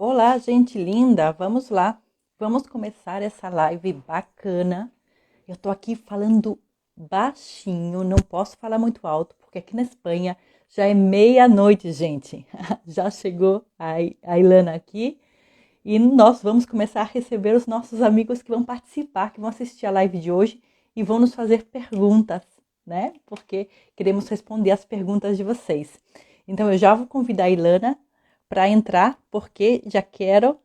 Olá, gente linda! Vamos lá. Vamos começar essa live bacana. Eu tô aqui falando baixinho, não posso falar muito alto, porque aqui na Espanha já é meia-noite, gente. Já chegou a Ilana aqui e nós vamos começar a receber os nossos amigos que vão participar, que vão assistir a live de hoje e vão nos fazer perguntas, né? Porque queremos responder as perguntas de vocês. Então eu já vou convidar a Ilana para entrar, porque já quero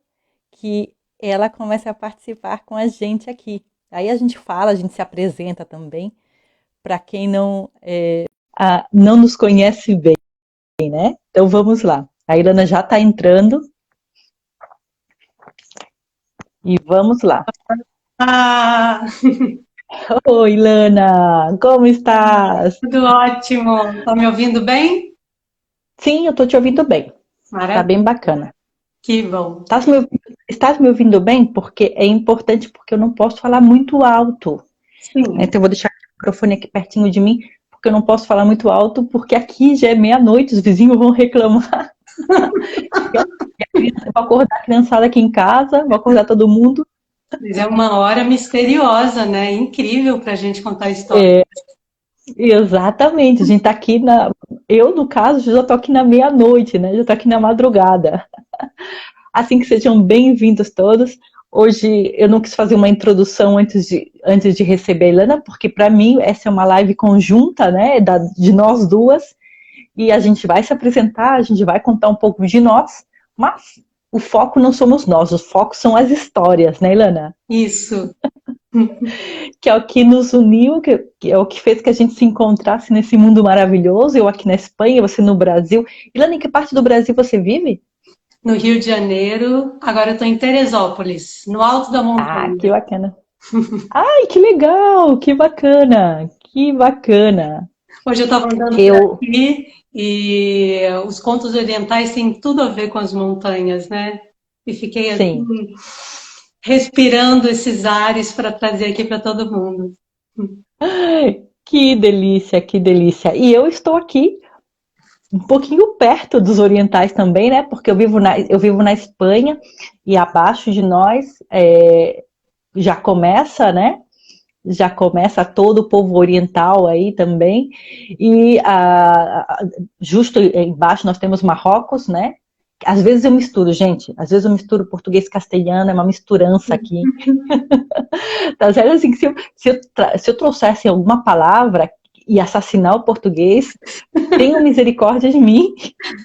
que ela comece a participar com a gente aqui. Aí a gente fala, a gente se apresenta também, para quem não nos conhece bem, né? Então vamos lá. A Ilana já está entrando e vamos lá. Ah, Oi, Ilana, como estás? tudo ótimo. Tá me ouvindo bem? Sim, eu estou te ouvindo bem. Tá bem Maravilha, bacana. que bom. Estás me ouvindo bem? Porque é importante, porque eu não posso falar muito alto. Né? Sim, Então eu vou deixar o microfone aqui pertinho de mim, porque eu não posso falar muito alto, porque aqui já é meia-noite, os vizinhos vão reclamar. Eu vou acordar a criançada aqui em casa, vou acordar todo mundo. mas é uma hora misteriosa, né? Incrível para a gente contar a história. É, exatamente, a gente tá aqui na. Eu, no caso, já tô aqui na meia-noite, né? Já tô aqui na madrugada. Assim que sejam bem-vindos todos. Hoje eu não quis fazer uma introdução antes de receber a Ilana, porque para mim essa é uma live conjunta, né? De nós duas. E a gente vai se apresentar, a gente vai contar um pouco de nós, mas o foco não somos nós, o foco são as histórias, né, Ilana? Isso. Que é o que nos uniu, que é o que fez que a gente se encontrasse nesse mundo maravilhoso, eu aqui na Espanha, você no Brasil. Ilana, em que parte do Brasil você vive? No Rio de Janeiro, agora eu estou em Teresópolis, no alto da Ah, que montanha. bacana. Ai, que legal, que bacana, que bacana. Hoje eu estava andando por Eu, aqui e os contos orientais têm tudo a ver com as montanhas, né? E fiquei sim. assim, respirando esses ares para trazer aqui para todo mundo. Ai, que delícia, que delícia. E eu estou aqui um pouquinho perto dos orientais também, né? Porque eu vivo na Espanha e abaixo de nós já começa, né? Já começa todo o povo oriental aí também. E justo embaixo nós temos Marrocos, né? Às vezes eu misturo, gente. Às vezes eu misturo português e castelhano, é uma misturança aqui. Tá certo? Assim, que se eu trouxesse alguma palavra e assassinar o português, tenham misericórdia de mim.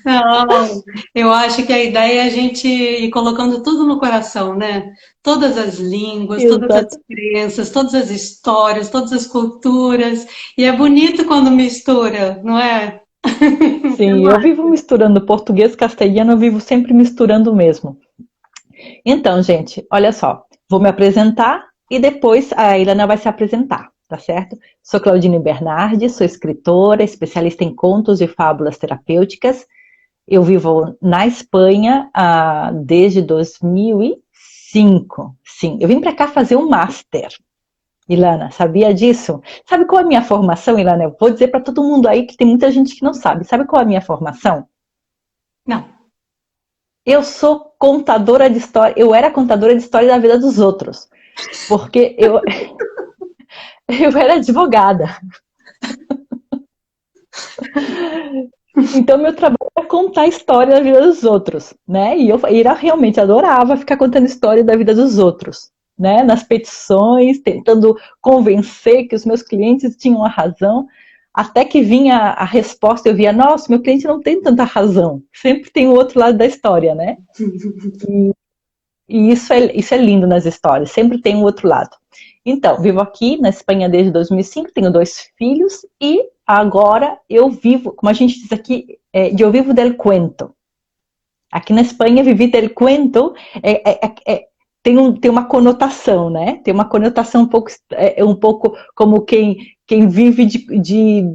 Não, eu acho que a ideia é a gente ir colocando tudo no coração, né? Todas as línguas, todas as Exato. crenças, todas as histórias, todas as culturas. E é bonito quando mistura, não é? Sim, eu vivo misturando português, castelhano, eu vivo sempre misturando mesmo. Então, gente, olha só, vou me apresentar e depois a Ilana vai se apresentar, tá certo? Sou Claudine Bernardi, sou escritora, especialista em contos e fábulas terapêuticas. Eu vivo na Espanha desde 2005. Sim, eu vim para cá fazer um master. Ilana, sabia disso? Sabe qual é a minha formação, Ilana? Eu vou dizer para todo mundo aí que tem muita gente que não sabe. Sabe qual é a minha formação? Não. Eu sou contadora de história. Eu era contadora de história da vida dos outros, porque eu era advogada. Então meu trabalho era contar a história da vida dos outros, né? E eu realmente adorava ficar contando história da vida dos outros, né? Nas petições, tentando convencer que os meus clientes tinham a razão. Até que vinha a resposta, eu via, nossa, meu cliente não tem tanta razão. Sempre tem o outro lado da história, né? E isso é lindo nas histórias, sempre tem o outro lado. Então, vivo aqui na Espanha desde 2005, tenho dois filhos e agora eu vivo, como a gente diz aqui, eu vivo del cuento. Aqui na Espanha, viver del cuento tem uma conotação, né? Tem uma conotação um pouco como quem vive de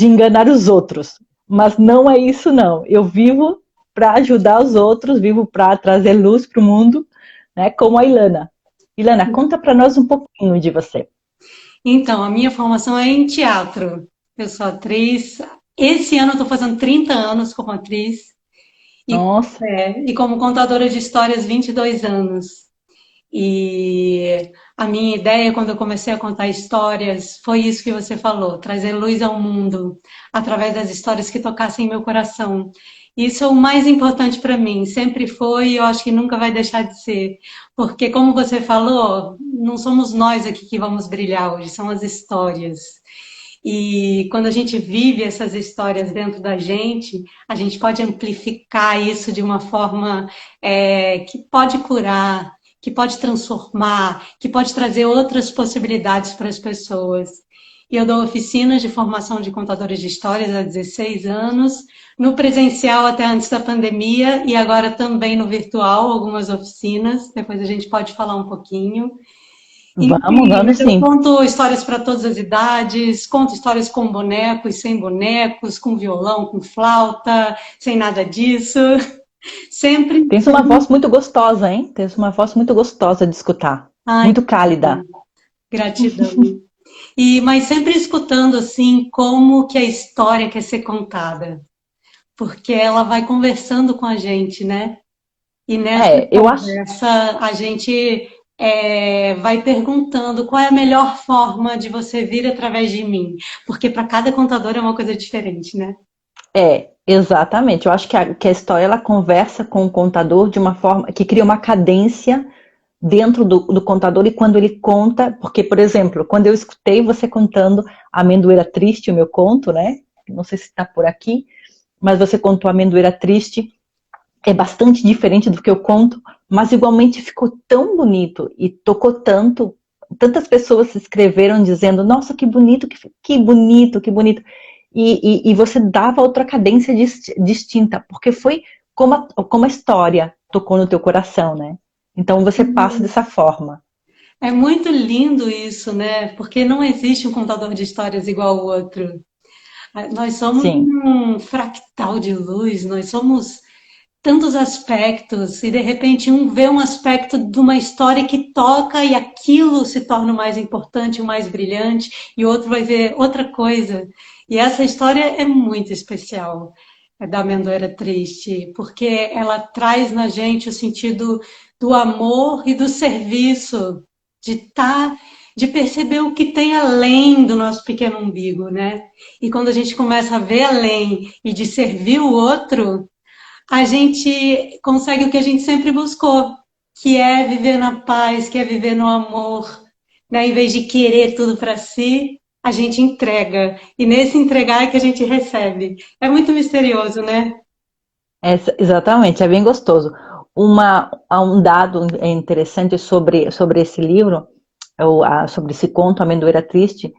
enganar os outros. Mas não é isso, não. Eu vivo para ajudar os outros, vivo para trazer luz para o mundo, né? Como a Ilana. Ilana, conta para nós um pouquinho de você. Então, a minha formação é em teatro. Eu sou atriz. Esse ano eu estou fazendo 30 anos como atriz. E, Nossa, e como contadora de histórias, 22 anos. E a minha ideia, quando eu comecei a contar histórias, foi isso que você falou, trazer luz ao mundo através das histórias que tocassem meu coração. Isso é o mais importante para mim, sempre foi e eu acho que nunca vai deixar de ser. Porque, como você falou, não somos nós aqui que vamos brilhar hoje, são as histórias. E quando a gente vive essas histórias dentro da gente, a gente pode amplificar isso de uma forma que pode curar, que pode transformar, que pode trazer outras possibilidades para as pessoas. E eu dou oficinas de formação de contadores de histórias há 16 anos, no presencial até antes da pandemia e agora também no virtual, algumas oficinas. Depois a gente pode falar um pouquinho. vamos, Enfim, vamos mas eu sim. conto histórias para todas as idades, conto histórias com bonecos, sem bonecos, com violão, com flauta, sem nada disso. Sempre. Tens uma voz muito gostosa, hein? Tens uma voz muito gostosa de escutar. Ai, Muito cálida. gratidão. Mas sempre escutando assim como que a história quer ser contada, porque ela vai conversando com a gente, né? E nessa Eu acho. conversa a gente vai perguntando qual é a melhor forma de você vir através de mim, porque para cada contador é uma coisa diferente, né? Exatamente. Eu acho que a história ela conversa com o contador de uma forma que cria uma cadência dentro do contador e quando ele conta, porque, por exemplo, quando eu escutei você contando a Amendoeira Triste, o meu conto, né? Não sei se está por aqui, mas você contou a Amendoeira Triste, é bastante diferente do que eu conto, mas igualmente ficou tão bonito e tocou tanto. Tantas pessoas se escreveram dizendo, nossa, que bonito, que bonito, que bonito. E você dava outra cadência distinta, porque foi como a história tocou no teu coração, né? Então você passa dessa forma. É muito lindo isso, né? Porque não existe um contador de histórias igual ao outro. Nós somos Sim, um fractal de luz, nós somos tantos aspectos, e de repente um vê um aspecto de uma história que toca e aquilo se torna o mais importante, o mais brilhante, e o outro vai ver outra coisa. E essa história é muito especial, é da Amendoeira Triste, porque ela traz na gente o sentido do amor e do serviço, de estar, de perceber o que tem além do nosso pequeno umbigo, né? E quando a gente começa a ver além e de servir o outro, a gente consegue o que a gente sempre buscou, que é viver na paz, que é viver no amor, né? Em vez de querer tudo para si, a gente entrega. E nesse entregar é que a gente recebe. É muito misterioso, né? exatamente, é bem gostoso. Há um dado interessante sobre esse livro, sobre esse conto, Amendoeira Triste.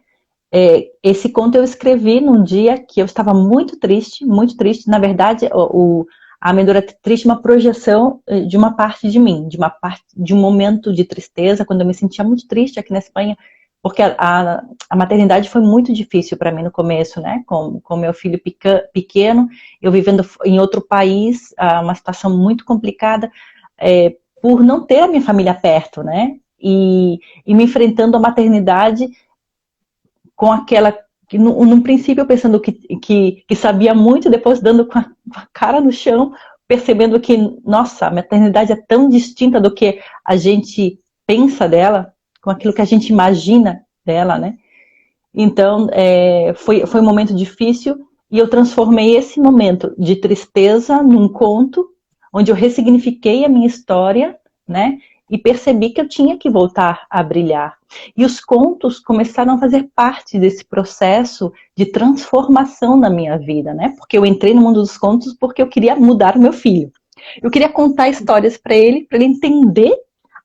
Esse conto eu escrevi num dia que eu estava muito triste, muito triste. Na verdade, a Amendoeira Triste é uma projeção de uma parte de mim, de um momento de tristeza, quando eu me sentia muito triste aqui na Espanha, porque a maternidade foi muito difícil para mim no começo, né? Com meu filho pequeno, eu vivendo em outro país, uma situação muito complicada, por não ter a minha família perto, né? E me enfrentando à maternidade com aquela que no princípio pensando que sabia muito, depois dando com a cara no chão, percebendo que, nossa, a maternidade é tão distinta do que a gente pensa dela, com aquilo que a gente imagina dela, né? Então, foi um momento difícil e eu transformei esse momento de tristeza num conto, onde eu ressignifiquei a minha história, né? E percebi que eu tinha que voltar a brilhar. E os contos começaram a fazer parte desse processo de transformação na minha vida, né? Porque eu entrei no mundo dos contos porque eu queria mudar o meu filho. Eu queria contar histórias para ele entender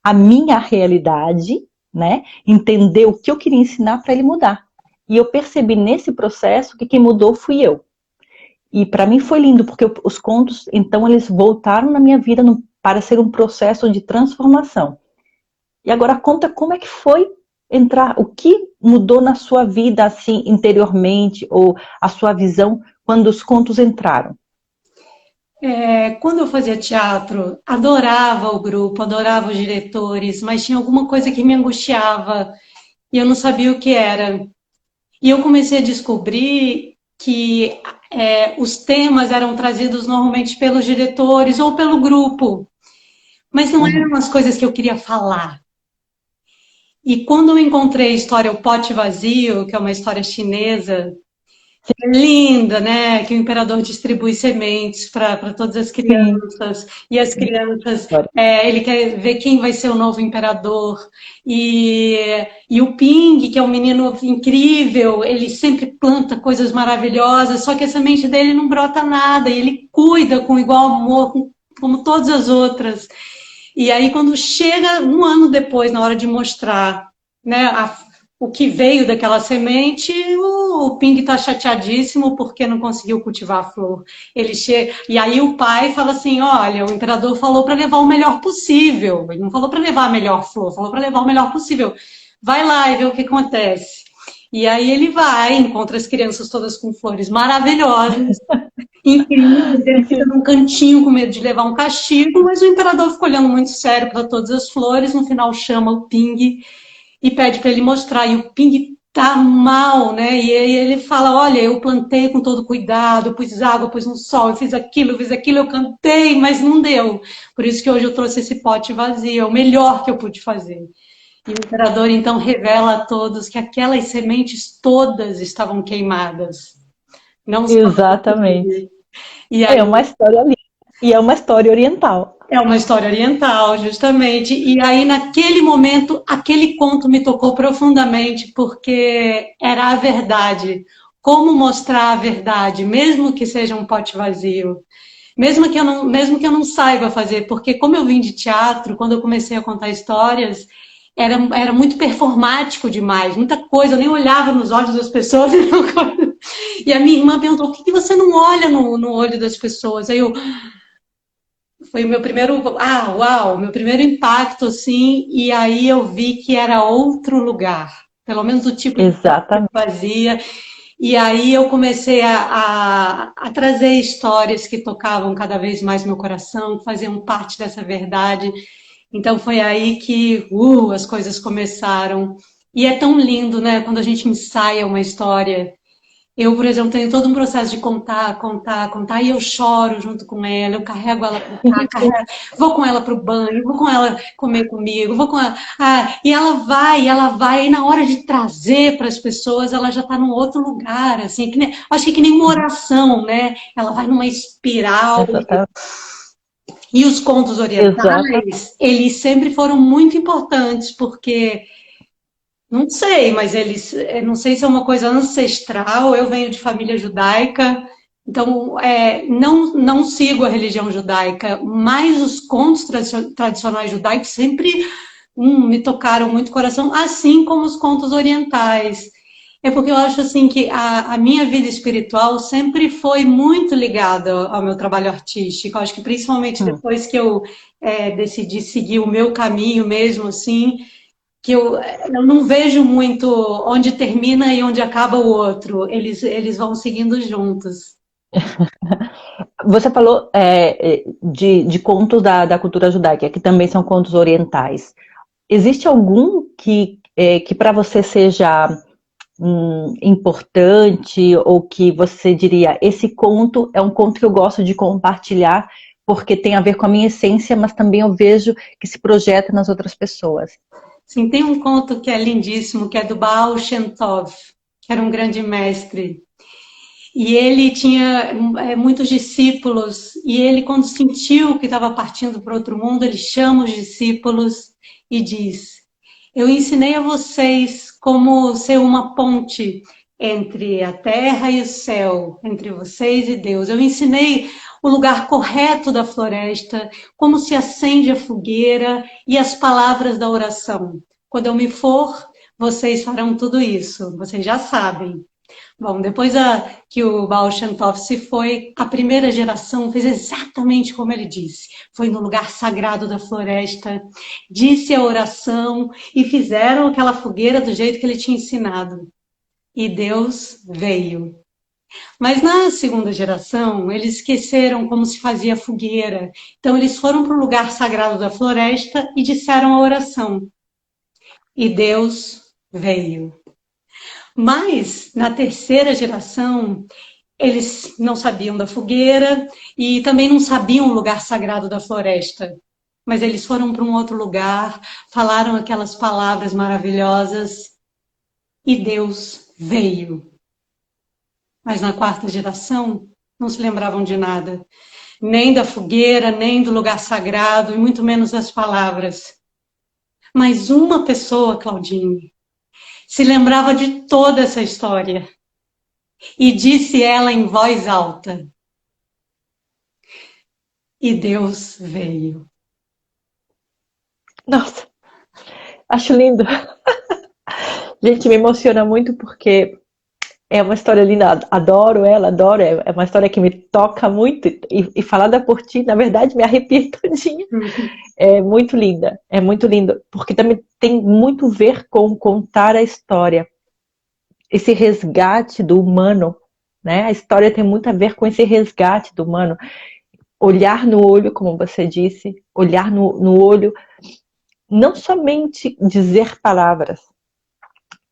a minha realidade, né? Entender o que eu queria ensinar para ele mudar. E eu percebi nesse processo que quem mudou fui eu. E para mim foi lindo, porque os contos, então, eles voltaram na minha vida para ser um processo de transformação. E agora conta como é que foi entrar, o que mudou na sua vida, assim, interiormente, ou a sua visão, quando os contos entraram. Quando eu fazia teatro, adorava o grupo, adorava os diretores, mas tinha alguma coisa que me angustiava e eu não sabia o que era. E eu comecei a descobrir que os temas eram trazidos normalmente pelos diretores ou pelo grupo, mas não Uhum. eram as coisas que eu queria falar. E quando eu encontrei a história O Pote Vazio, que é uma história chinesa, linda, né? Que o imperador distribui sementes para todas as Sim. crianças, e as crianças, História. ele quer ver quem vai ser o novo imperador. E o Ping, que é um menino incrível, ele sempre planta coisas maravilhosas, só que a semente dele não brota nada, e ele cuida com igual amor, como todas as outras. E aí, quando chega um ano depois, na hora de mostrar, né, o que veio daquela semente, o Ping está chateadíssimo porque não conseguiu cultivar a flor. Ele chega, e aí o pai fala assim: olha, o imperador falou para levar o melhor possível. Ele não falou para levar a melhor flor, falou para levar o melhor possível. Vai lá e vê o que acontece. E aí ele vai, encontra as crianças todas com flores maravilhosas, incríveis, ele fica num cantinho com medo de levar um castigo, mas o imperador fica olhando muito sério para todas as flores, no final chama o Ping e pede para ele mostrar, e o Ping tá mal, né? E aí ele fala: olha, eu plantei com todo cuidado, eu pus água, pus no sol, eu fiz aquilo, eu cantei, mas não deu. Por isso que hoje eu trouxe esse pote vazio, é o melhor que eu pude fazer. E o imperador então revela a todos que aquelas sementes todas estavam queimadas, não só o Exatamente. Ping. E É aí uma história linda. E é uma história oriental. é uma história oriental, justamente. E aí, naquele momento, aquele conto me tocou profundamente, porque era a verdade. Como mostrar a verdade, mesmo que seja um pote vazio. Mesmo que eu não saiba fazer, porque como eu vim de teatro, quando eu comecei a contar histórias, era muito performático demais, muita coisa, eu nem olhava nos olhos das pessoas. E a minha irmã perguntou: por que você não olha no olho das pessoas? Aí eu, foi o meu primeiro, uau, meu primeiro impacto, assim, e aí eu vi que era outro lugar, pelo menos o tipo de coisa que eu Exatamente. fazia, e aí eu comecei a trazer histórias que tocavam cada vez mais meu coração, que faziam parte dessa verdade, então foi aí que, as coisas começaram, e é tão lindo, né, quando a gente ensaia uma história. Eu, por exemplo, tenho todo um processo de contar, contar, contar, e eu choro junto com ela, eu carrego ela para cá, vou com ela para o banho, vou com ela comer comigo, vou com ela. E ela vai, e na hora de trazer para as pessoas, ela já está num outro lugar, assim, acho que nem uma oração, né? Ela vai numa espiral. Exatamente. E os contos Exatamente. orientais, eles sempre foram muito importantes, porque não sei, mas não sei se é uma coisa ancestral. Eu venho de família judaica, então não sigo a religião judaica, mas os contos tradicionais judaicos sempre me tocaram muito o coração, assim como os contos orientais. É porque eu acho assim que a minha vida espiritual sempre foi muito ligada ao meu trabalho artístico. Eu acho que principalmente Hum. depois que eu decidi seguir o meu caminho mesmo, assim, que eu não vejo muito onde termina e onde acaba o outro. Eles vão seguindo juntos. Você falou de contos da cultura judaica, que também são contos orientais. Existe algum que para você seja importante ou que você diria, esse conto é um conto que eu gosto de compartilhar porque tem a ver com a minha essência, mas também eu vejo que se projeta nas outras pessoas? Sim, tem um conto que é lindíssimo, que é do Baal Shem Tov, que era um grande mestre. E ele tinha muitos discípulos, e ele, quando sentiu que estava partindo para outro mundo, ele chama os discípulos e diz: eu ensinei a vocês como ser uma ponte entre a terra e o céu, entre vocês e Deus. Eu ensinei o lugar correto da floresta, como se acende a fogueira e as palavras da oração. Quando eu me for, vocês farão tudo isso, vocês já sabem. Bom, depois que o Baal Shem Tov se foi, a primeira geração fez exatamente como ele disse. Foi no lugar sagrado da floresta, disse a oração e fizeram aquela fogueira do jeito que ele tinha ensinado. E Deus veio. Mas na segunda geração, eles esqueceram como se fazia fogueira. Então eles foram para o lugar sagrado da floresta e disseram a oração. E Deus veio. Mas na terceira geração, Eles não sabiam da fogueira e também não sabiam o lugar sagrado da floresta. Mas eles foram para um outro lugar, falaram aquelas palavras maravilhosas e Deus veio. Mas na quarta geração não se lembravam de nada, nem da fogueira, nem do lugar sagrado, e muito menos das palavras. Mas uma pessoa, Claudine, se lembrava de toda essa história e disse ela em voz alta: e Deus veio. Nossa, acho lindo. Gente, me emociona muito porque é uma história linda. Adoro ela, adoro. É uma história que me toca muito. E falada por ti, na verdade, me arrepia todinha. É muito linda, é muito lindo. Porque também tem muito a ver com contar a história. Esse resgate do humano, né? A história tem muito a ver com esse resgate do humano. Olhar no olho, como você disse, olhar no olho, não somente dizer palavras,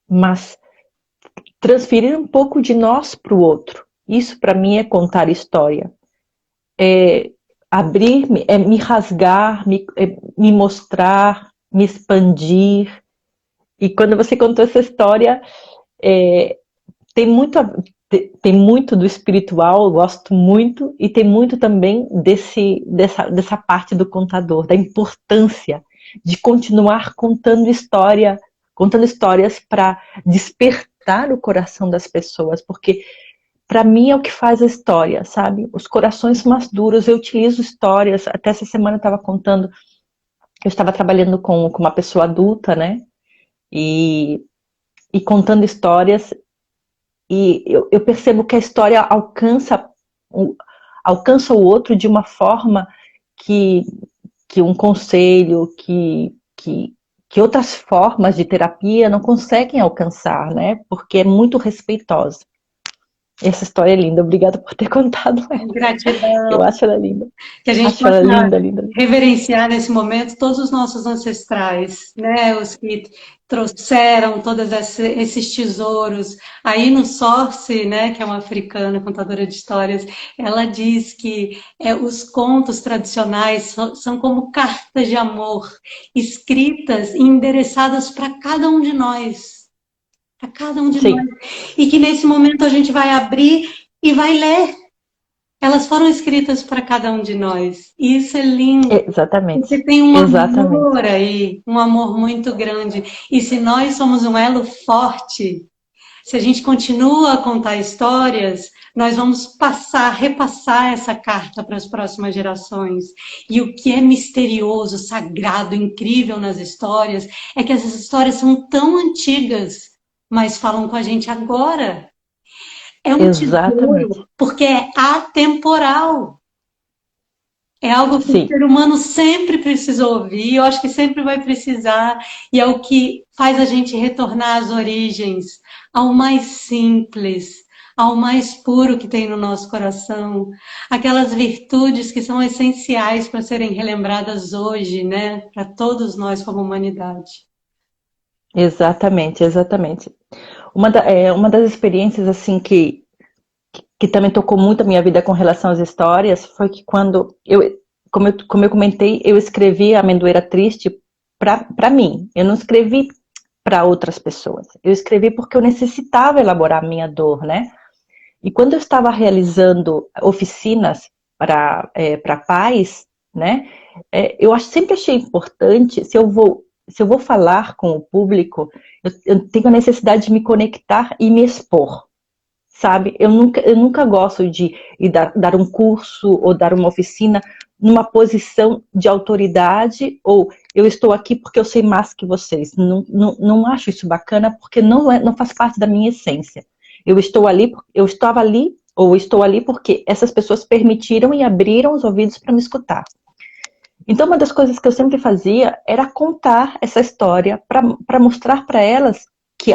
mas transferir um pouco de nós para o outro. Isso para mim é contar história. É abrir, é me rasgar, me mostrar, me expandir. E quando você contou essa história, tem muito, tem muito do espiritual, eu gosto muito, e tem muito também dessa parte do contador, da importância de continuar contando histórias para despertar o coração das pessoas, porque para mim é o que faz a história, sabe? Os corações mais duros, eu utilizo histórias, até essa semana eu estava contando, eu estava trabalhando com uma pessoa adulta, né? E contando histórias, e eu percebo que a história alcança o outro de uma forma que um conselho, que outras formas de terapia não conseguem alcançar, né? Porque é muito respeitosa. Essa história é linda, obrigada por ter contado ela. Gratidão. Eu acho ela linda. Que a gente Acho ela possa linda, linda. reverenciar nesse momento todos os nossos ancestrais, né? Os que trouxeram todos esses tesouros. Aí no Sorce, né, que é uma africana contadora de histórias, ela diz que os contos tradicionais são como cartas de amor, escritas e endereçadas para cada um de nós. Para cada um de nós. Sim. E que nesse momento a gente vai abrir e vai ler. Elas foram escritas para cada um de nós. E isso é lindo, porque Exatamente. tem um Exatamente. amor aí, um amor muito grande. E se nós somos um elo forte, se a gente continua a contar histórias, nós vamos repassar essa carta para as próximas gerações. E o que é misterioso, sagrado, incrível nas histórias é que essas histórias são tão antigas, mas falam com a gente agora. É um Exatamente. tesouro, porque é atemporal. É algo que o Sim. ser humano sempre precisou ouvir, eu acho que sempre vai precisar, e é o que faz a gente retornar às origens, ao mais simples, ao mais puro que tem no nosso coração, aquelas virtudes que são essenciais para serem relembradas hoje, né, para todos nós como humanidade. Exatamente, exatamente. Uma das experiências assim que também tocou muito a minha vida com relação às histórias foi que quando como eu comentei, eu escrevi A Amendoeira Triste para mim. Eu não escrevi para outras pessoas. Eu escrevi porque eu necessitava elaborar a minha dor, né? E quando eu estava realizando oficinas para pais, né? Eu sempre achei importante, se eu vou falar com o público, eu tenho a necessidade de me conectar e me expor, sabe? Eu nunca gosto de dar um curso ou dar uma oficina numa posição de autoridade ou eu estou aqui porque eu sei mais que vocês. Não, não, não acho isso bacana porque não faz parte da minha essência. Eu estava ali ou estou ali porque essas pessoas permitiram e abriram os ouvidos para me escutar. Então, uma das coisas que eu sempre fazia era contar essa história para mostrar para elas que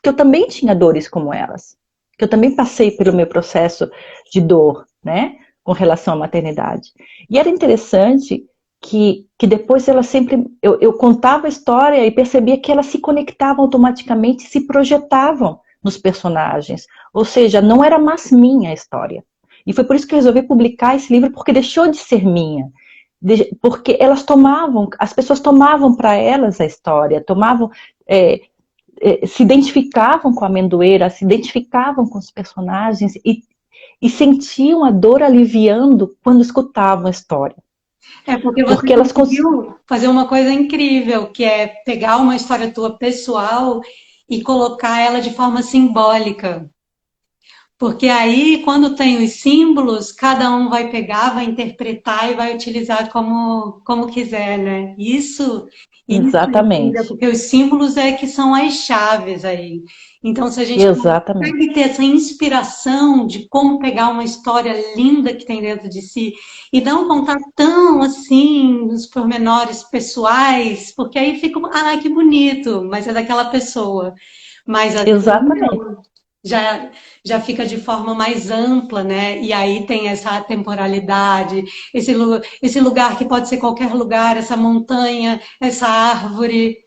eu também tinha dores como elas, que eu também passei pelo meu processo de dor, né, com relação à maternidade. E era interessante que depois elas sempre, eu contava a história e percebia que elas se conectavam automaticamente, se projetavam nos personagens. Ou seja, não era mais minha a história. E foi por isso que eu resolvi publicar esse livro, porque deixou de ser minha. Porque as pessoas tomavam para elas a história, se identificavam com a amendoeira, se identificavam com os personagens e sentiam a dor aliviando quando escutavam a história. É porque você Porque elas conseguiu fazer uma coisa incrível, que é pegar uma história tua pessoal e colocar ela de forma simbólica. Porque aí, quando tem os símbolos, cada um vai pegar, vai interpretar e vai utilizar como quiser, né? Isso é incrível, Exatamente, porque os símbolos é que são as chaves aí. Então, se a gente exatamente, consegue ter essa inspiração de como pegar uma história linda que tem dentro de si e não contar tão assim nos pormenores pessoais, porque aí fica, ah, que bonito, mas é daquela pessoa. Mas assim, exatamente, já, já fica de forma mais ampla, né? E aí tem essa temporalidade, esse lugar que pode ser qualquer lugar, essa montanha, essa árvore.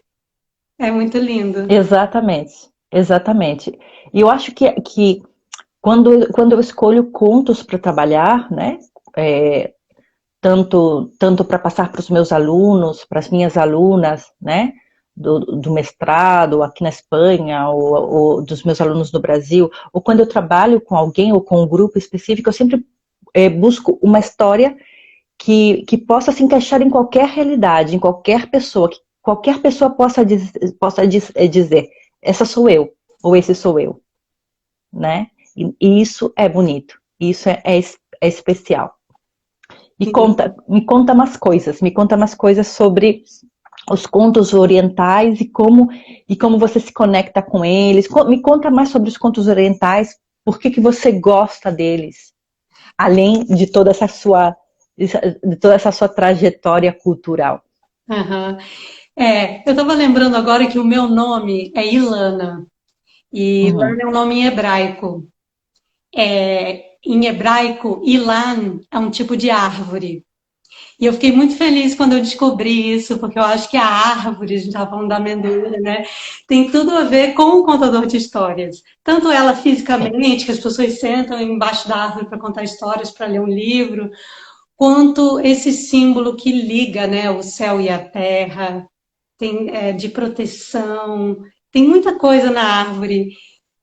É muito lindo. exatamente, exatamente. E eu acho que quando eu escolho contos para trabalhar, né, é, tanto para passar para os meus alunos, para as minhas alunas, né, do mestrado aqui na Espanha, ou dos meus alunos no Brasil, ou quando eu trabalho com alguém ou com um grupo específico, eu sempre busco uma história que possa se encaixar em qualquer realidade, em qualquer pessoa, que qualquer pessoa possa dizer, essa sou eu, ou esse sou eu, né? E isso é bonito, isso é especial. Me conta umas coisas sobre os contos orientais e como você se conecta com eles. Me conta mais sobre os contos orientais, por que você gosta deles, além de toda essa sua trajetória cultural. Aham. Eu estava lembrando agora que o meu nome é Ilana, e Uhum. Ilana é um nome em hebraico. Em hebraico, Ilan é um tipo de árvore. E eu fiquei muito feliz quando eu descobri isso, porque eu acho que a árvore, a gente estava falando da amendoeira, né? Tem tudo a ver com o contador de histórias. Tanto ela Sim. fisicamente, que as pessoas sentam embaixo da árvore para contar histórias, para ler um livro, quanto esse símbolo que liga, né, o céu e a terra, de proteção, tem muita coisa na árvore.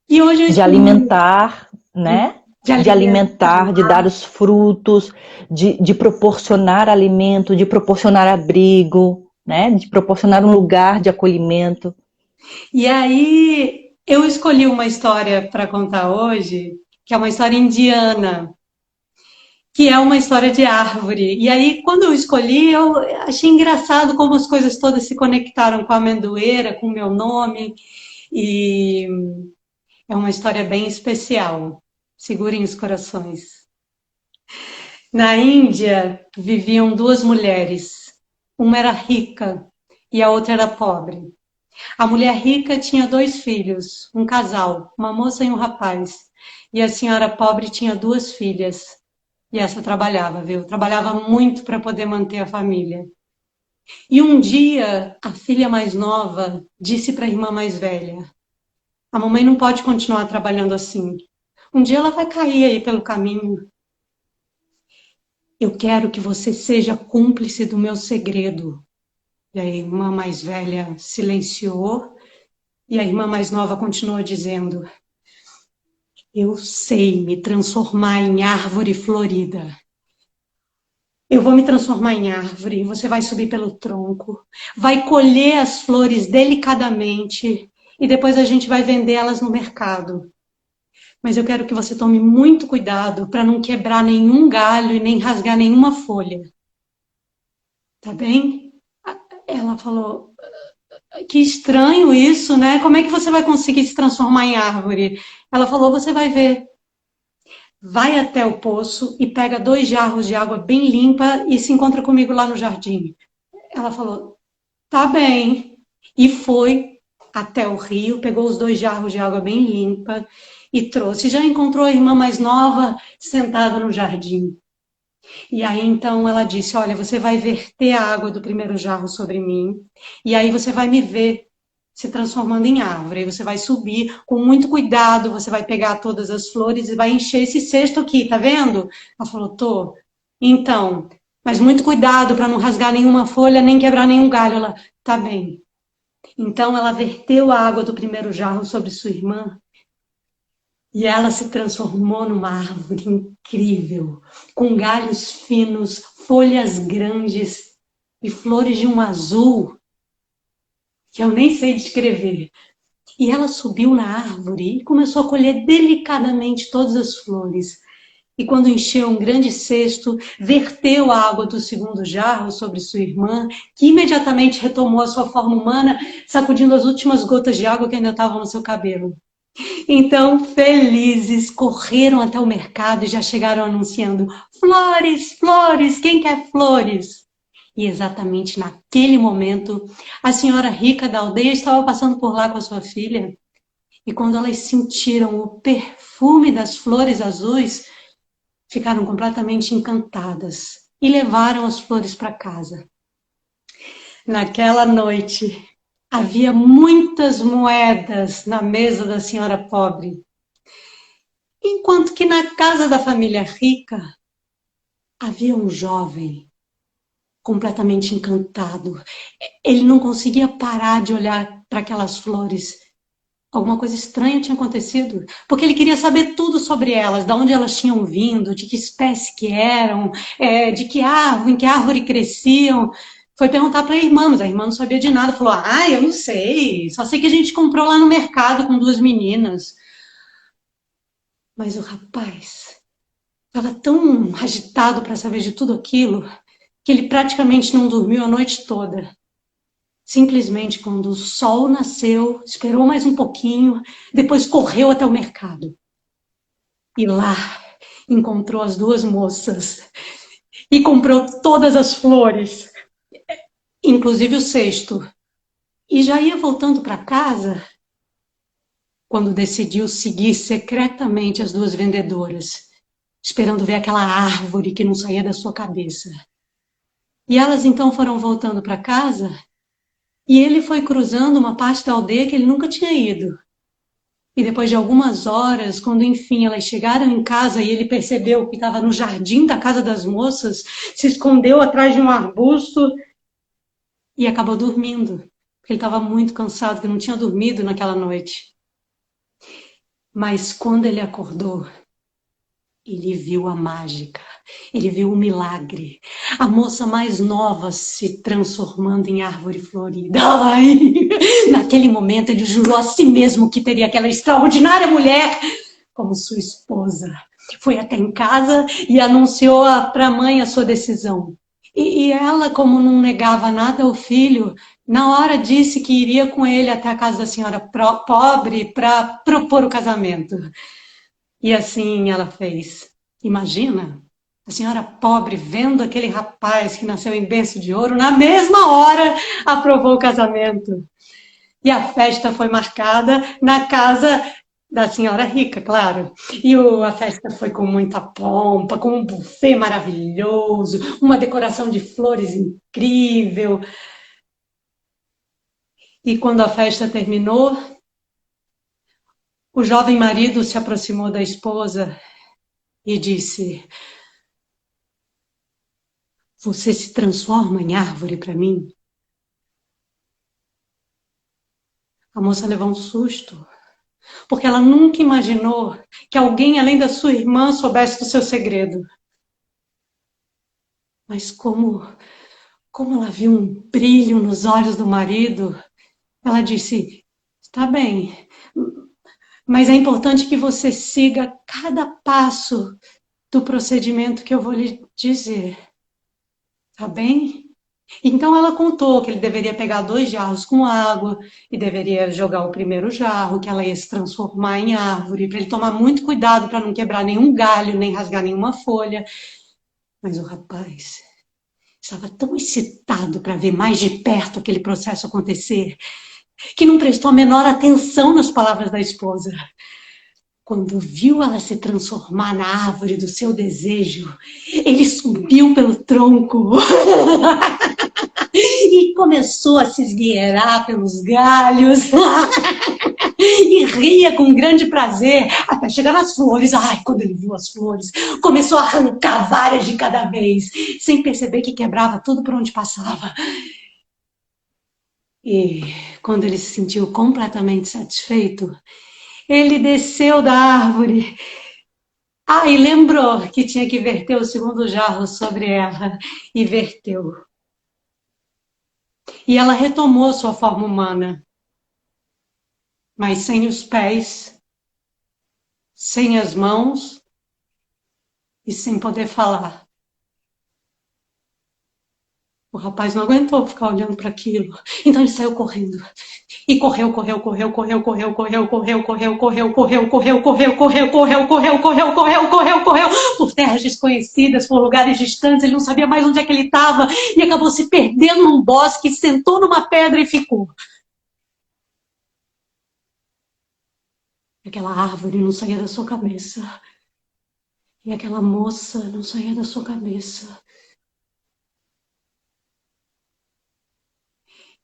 E hoje eu De escolhi alimentar, né? de De alimentar, de alimentar. dar os frutos, de proporcionar alimento, de proporcionar abrigo, né? De proporcionar um lugar de acolhimento. E aí eu escolhi uma história para contar hoje, que é uma história indiana, que é uma história de árvore. E aí, quando eu escolhi, eu achei engraçado como as coisas todas se conectaram com a amendoeira, com o meu nome, e é uma história bem especial. Segurem os corações. Na Índia viviam duas mulheres. Uma era rica e a outra era pobre. A mulher rica tinha dois filhos, um casal, uma moça e um rapaz. E a senhora pobre tinha duas filhas. E essa trabalhava, viu? Trabalhava muito para poder manter a família. E um dia, a filha mais nova disse para a irmã mais velha: a mamãe não pode continuar trabalhando assim. Um dia ela vai cair aí pelo caminho. Eu quero que você seja cúmplice do meu segredo. E a irmã mais velha silenciou e a irmã mais nova continuou dizendo: eu sei me transformar em árvore florida. Eu vou me transformar em árvore, você vai subir pelo tronco, vai colher as flores delicadamente e depois a gente vai vender elas no mercado. Mas eu quero que você tome muito cuidado para não quebrar nenhum galho e nem rasgar nenhuma folha. Tá bem? Ela falou: que estranho isso, né? Como é que você vai conseguir se transformar em árvore? Ela falou: você vai ver. Vai até o poço e pega 2 jarros de água bem limpa e se encontra comigo lá no jardim. Ela falou: tá bem. E foi até o rio, pegou os 2 jarros de água bem limpa e trouxe. Já encontrou a irmã mais nova sentada no jardim. E aí então ela disse: olha, você vai verter a água do primeiro jarro sobre mim, e aí você vai me ver se transformando em árvore. Aí você vai subir com muito cuidado, você vai pegar todas as flores e vai encher esse cesto aqui, tá vendo? Ela falou, tô. Então, mas muito cuidado para não rasgar nenhuma folha, nem quebrar nenhum galho. Ela, tá bem. Então ela verteu a água do primeiro jarro sobre sua irmã e ela se transformou numa árvore incrível, com galhos finos, folhas grandes e flores de um azul que eu nem sei descrever. E ela subiu na árvore e começou a colher delicadamente todas as flores. E quando encheu um grande cesto, verteu a água do segundo jarro sobre sua irmã, que imediatamente retomou a sua forma humana, sacudindo as últimas gotas de água que ainda estavam no seu cabelo. Então, felizes, correram até o mercado e já chegaram anunciando: flores, flores, quem quer flores? E exatamente naquele momento, a senhora rica da aldeia estava passando por lá com a sua filha. E quando elas sentiram o perfume das flores azuis, ficaram completamente encantadas e levaram as flores para casa. Naquela noite, havia muitas moedas na mesa da senhora pobre, enquanto que na casa da família rica havia um jovem completamente encantado. Ele não conseguia parar de olhar para aquelas flores. Alguma coisa estranha tinha acontecido, porque ele queria saber tudo sobre elas, de onde elas tinham vindo, de que espécie que eram, de que árvore, em que árvore cresciam. Foi perguntar para a irmã, mas a irmã não sabia de nada. Falou, eu não sei, só sei que a gente comprou lá no mercado com 2 meninas. Mas o rapaz estava tão agitado para saber de tudo aquilo, que ele praticamente não dormiu a noite toda. Simplesmente quando o sol nasceu, esperou mais um pouquinho, depois correu até o mercado. E lá encontrou as 2 moças e comprou todas as flores, inclusive o cesto. E já ia voltando para casa quando decidiu seguir secretamente as 2 vendedoras, esperando ver aquela árvore que não saía da sua cabeça. E elas então foram voltando para casa. E ele foi cruzando uma parte da aldeia que ele nunca tinha ido. E depois de algumas horas, quando enfim elas chegaram em casa e ele percebeu que estava no jardim da casa das moças, se escondeu atrás de um arbusto e acabou dormindo, porque ele estava muito cansado, que não tinha dormido naquela noite. Mas quando ele acordou, ele viu a mágica, ele viu o milagre. A moça mais nova se transformando em árvore florida. Ai! Naquele momento ele jurou a si mesmo que teria aquela extraordinária mulher como sua esposa. Foi até em casa e anunciou para a mãe a sua decisão. E ela, como não negava nada ao filho, na hora disse que iria com ele até a casa da senhora pobre para propor o casamento. E assim ela fez. Imagina, a senhora pobre vendo aquele rapaz que nasceu em berço de ouro, na mesma hora aprovou o casamento. E a festa foi marcada na casa da senhora rica, claro. E a festa foi com muita pompa, com um buffet maravilhoso, uma decoração de flores incrível. E quando a festa terminou, o jovem marido se aproximou da esposa e disse: você se transforma em árvore para mim? A moça levou um susto, porque ela nunca imaginou que alguém além da sua irmã soubesse do seu segredo. Mas como ela viu um brilho nos olhos do marido, ela disse: está bem, mas é importante que você siga cada passo do procedimento que eu vou lhe dizer. Tá bem? Então ela contou que ele deveria pegar 2 jarros com água e deveria jogar o primeiro jarro, que ela ia se transformar em árvore, para ele tomar muito cuidado para não quebrar nenhum galho, nem rasgar nenhuma folha. Mas o rapaz estava tão excitado para ver mais de perto aquele processo acontecer, que não prestou a menor atenção nas palavras da esposa. Quando viu ela se transformar na árvore do seu desejo, ele subiu pelo tronco e e começou a se esgueirar pelos galhos e ria com grande prazer até chegar nas flores. Ai, quando ele viu as flores, começou a arrancar várias de cada vez, sem perceber que quebrava tudo por onde passava. E quando ele se sentiu completamente satisfeito, ele desceu da árvore. E lembrou que tinha que verter o segundo jarro sobre ela, e verteu. E ela retomou sua forma humana, mas sem os pés, sem as mãos e sem poder falar. O rapaz não aguentou ficar olhando para aquilo, então ele saiu correndo. E correu por terras desconhecidas, por lugares distantes. Ele não sabia mais onde é que ele estava e acabou se perdendo num bosque, sentou numa pedra e ficou. Aquela árvore não saía da sua cabeça. E aquela moça não saía da sua cabeça.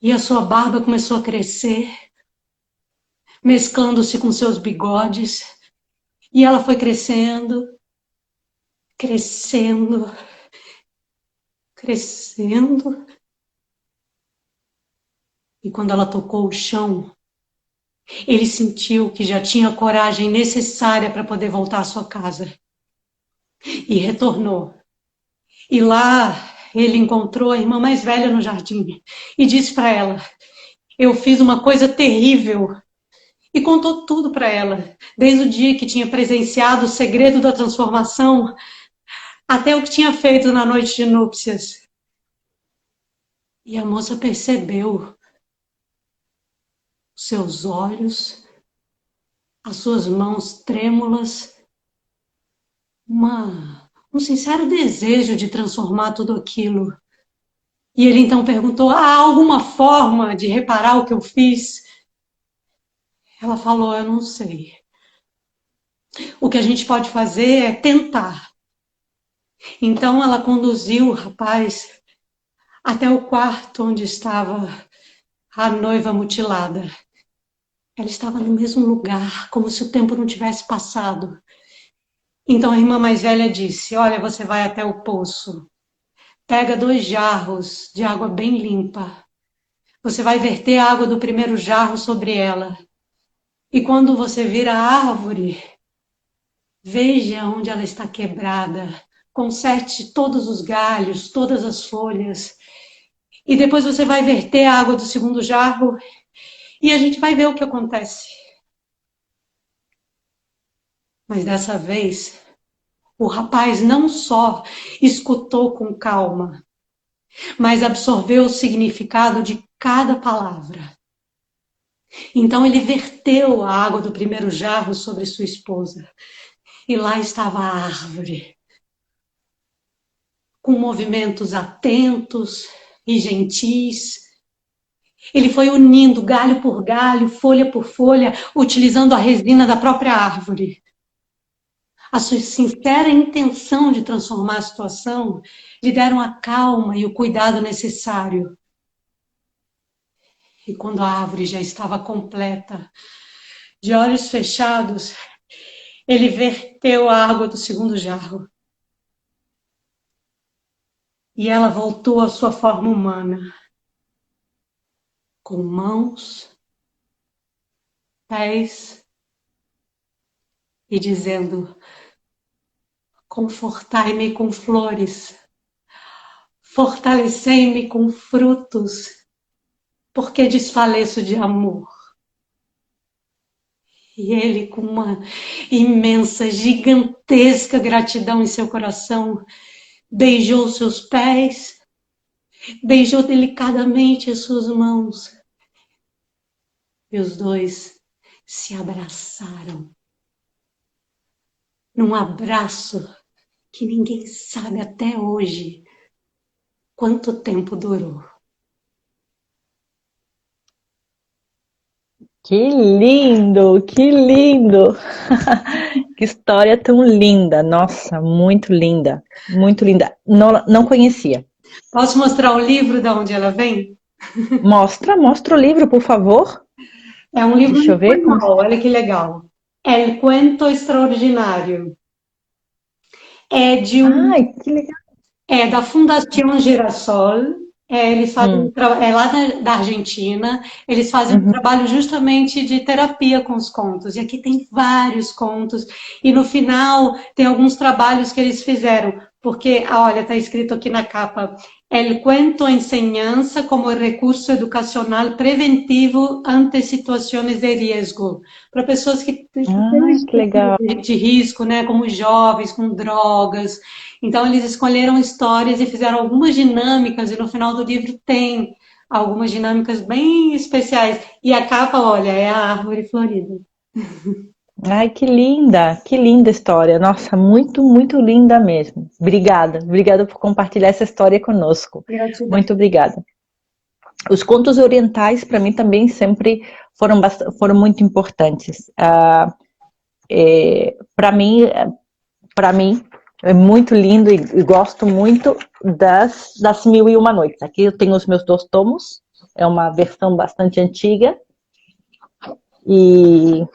E a sua barba começou a crescer, mesclando-se com seus bigodes. E ela foi crescendo, crescendo, crescendo. E quando ela tocou o chão, ele sentiu que já tinha a coragem necessária para poder voltar à sua casa. E retornou. E lá ele encontrou a irmã mais velha no jardim e disse para ela: eu fiz uma coisa terrível. E contou tudo para ela, desde o dia que tinha presenciado o segredo da transformação até o que tinha feito na noite de núpcias. E a moça percebeu os seus olhos, as suas mãos trêmulas, um sincero desejo de transformar tudo aquilo. E ele então perguntou: há alguma forma de reparar o que eu fiz? Ela falou: eu não sei. O que a gente pode fazer é tentar. Então ela conduziu o rapaz até o quarto onde estava a noiva mutilada. Ela estava no mesmo lugar, como se o tempo não tivesse passado. Então a irmã mais velha disse: olha, você vai até o poço. Pega 2 jarros de água bem limpa. Você vai verter a água do primeiro jarro sobre ela. E quando você vir a árvore, veja onde ela está quebrada. Conserte todos os galhos, todas as folhas. E depois você vai verter a água do segundo jarro e a gente vai ver o que acontece. Mas dessa vez, o rapaz não só escutou com calma, mas absorveu o significado de cada palavra. Então ele verteu a água do primeiro jarro sobre sua esposa. E lá estava a árvore, com movimentos atentos e gentis. Ele foi unindo galho por galho, folha por folha, utilizando a resina da própria árvore. A sua sincera intenção de transformar a situação lhe deram a calma e o cuidado necessário. E quando a árvore já estava completa, de olhos fechados, ele verteu a água do segundo jarro. E ela voltou à sua forma humana, com mãos, pés, e dizendo: confortai-me com flores, fortalecei-me com frutos, porque desfaleço de amor. E ele, com uma imensa, gigantesca gratidão em seu coração, beijou seus pés, beijou delicadamente as suas mãos. E os dois se abraçaram. Num abraço que ninguém sabe até hoje quanto tempo durou. Que lindo, que lindo! Que história tão linda, nossa, muito linda, muito linda. Não, não conhecia. Posso mostrar o livro de onde ela vem? Mostra o livro, por favor. É um livro Deixa em eu ver como. espanhol, olha que legal. El Cuento Extraordinário. É de um Ai, que legal. É da Fundação Girassol. Eles fazem, Hum, é lá da Argentina, eles fazem um uhum. trabalho justamente de terapia com os contos. E aqui tem vários contos. E no final tem alguns trabalhos que eles fizeram. Porque, olha, está escrito aqui na capa: El cuento enseñanza como recurso educacional preventivo ante situações de risco. Para pessoas que têm uma Ai, que situação legal. de risco, né, como jovens, com drogas. Então, eles escolheram histórias e fizeram algumas dinâmicas, e no final do livro tem algumas dinâmicas bem especiais. E a capa, olha, é a árvore florida. Ai, que linda história. Nossa, muito, muito linda mesmo. Obrigada por compartilhar essa história conosco. Gratidão. Muito obrigada. Os contos orientais, para mim, também sempre foram muito importantes. Para mim, é muito lindo e gosto muito das Mil e Uma Noites. Aqui eu tenho os meus 2 tomos, é uma versão bastante antiga e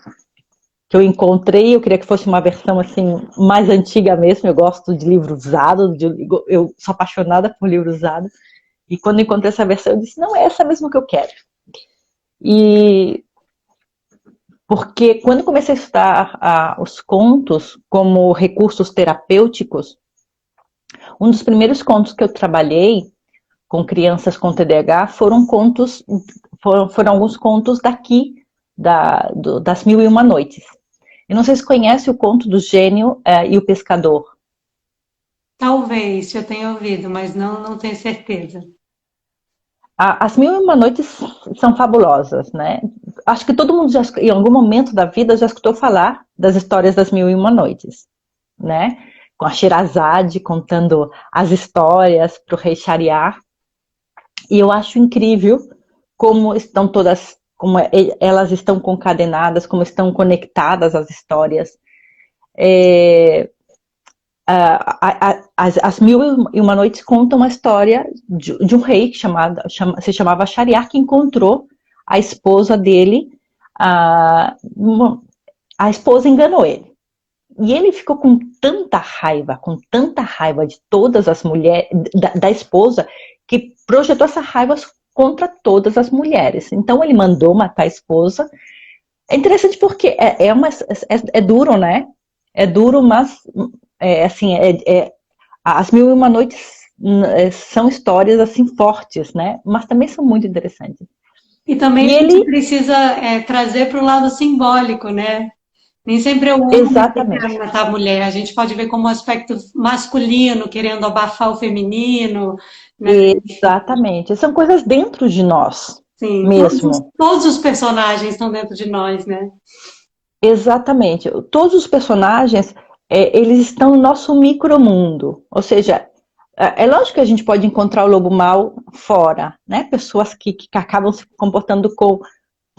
que eu encontrei, eu queria que fosse uma versão assim mais antiga mesmo. Eu gosto de livro usado, eu sou apaixonada por livro usado. E quando encontrei essa versão, eu disse, não, é essa mesmo que eu quero. E porque quando comecei a estudar os contos como recursos terapêuticos, um dos primeiros contos que eu trabalhei com crianças com TDAH foram alguns contos daqui, das Mil e Uma Noites. Eu não sei se conhece o conto do Gênio e o Pescador. Talvez eu tenha ouvido, mas não tenho certeza. As Mil e Uma Noites são fabulosas, né? Acho que todo mundo já, em algum momento da vida, já escutou falar das histórias das Mil e Uma Noites, né? Com a Sherazade contando as histórias para o rei Shahriar. E eu acho incrível como estão todas, como elas estão concadenadas, como estão conectadas as histórias. É, as Mil e Uma Noites contam uma história de um rei que se chamava Shahriar, que encontrou a esposa dele. A esposa enganou ele. E ele ficou com tanta raiva de todas as mulheres, da esposa, que projetou essa raiva contra todas as mulheres. Então ele mandou matar a esposa. É interessante porque é duro, né? É duro, mas assim, as Mil e Uma Noites são histórias assim fortes, né? Mas também são muito interessantes. E também E a gente ele, precisa trazer para o lado simbólico, né? Nem sempre é o homem que quer exatamente, matar a mulher. A gente pode ver como um aspecto masculino, querendo abafar o feminino, né? exatamente. São coisas dentro de nós Sim, mesmo. todos os personagens estão dentro de nós, né? Exatamente. Todos os personagens, eles estão no nosso micromundo. Ou seja, é lógico que a gente pode encontrar o lobo mau fora, né? Pessoas que acabam se comportando com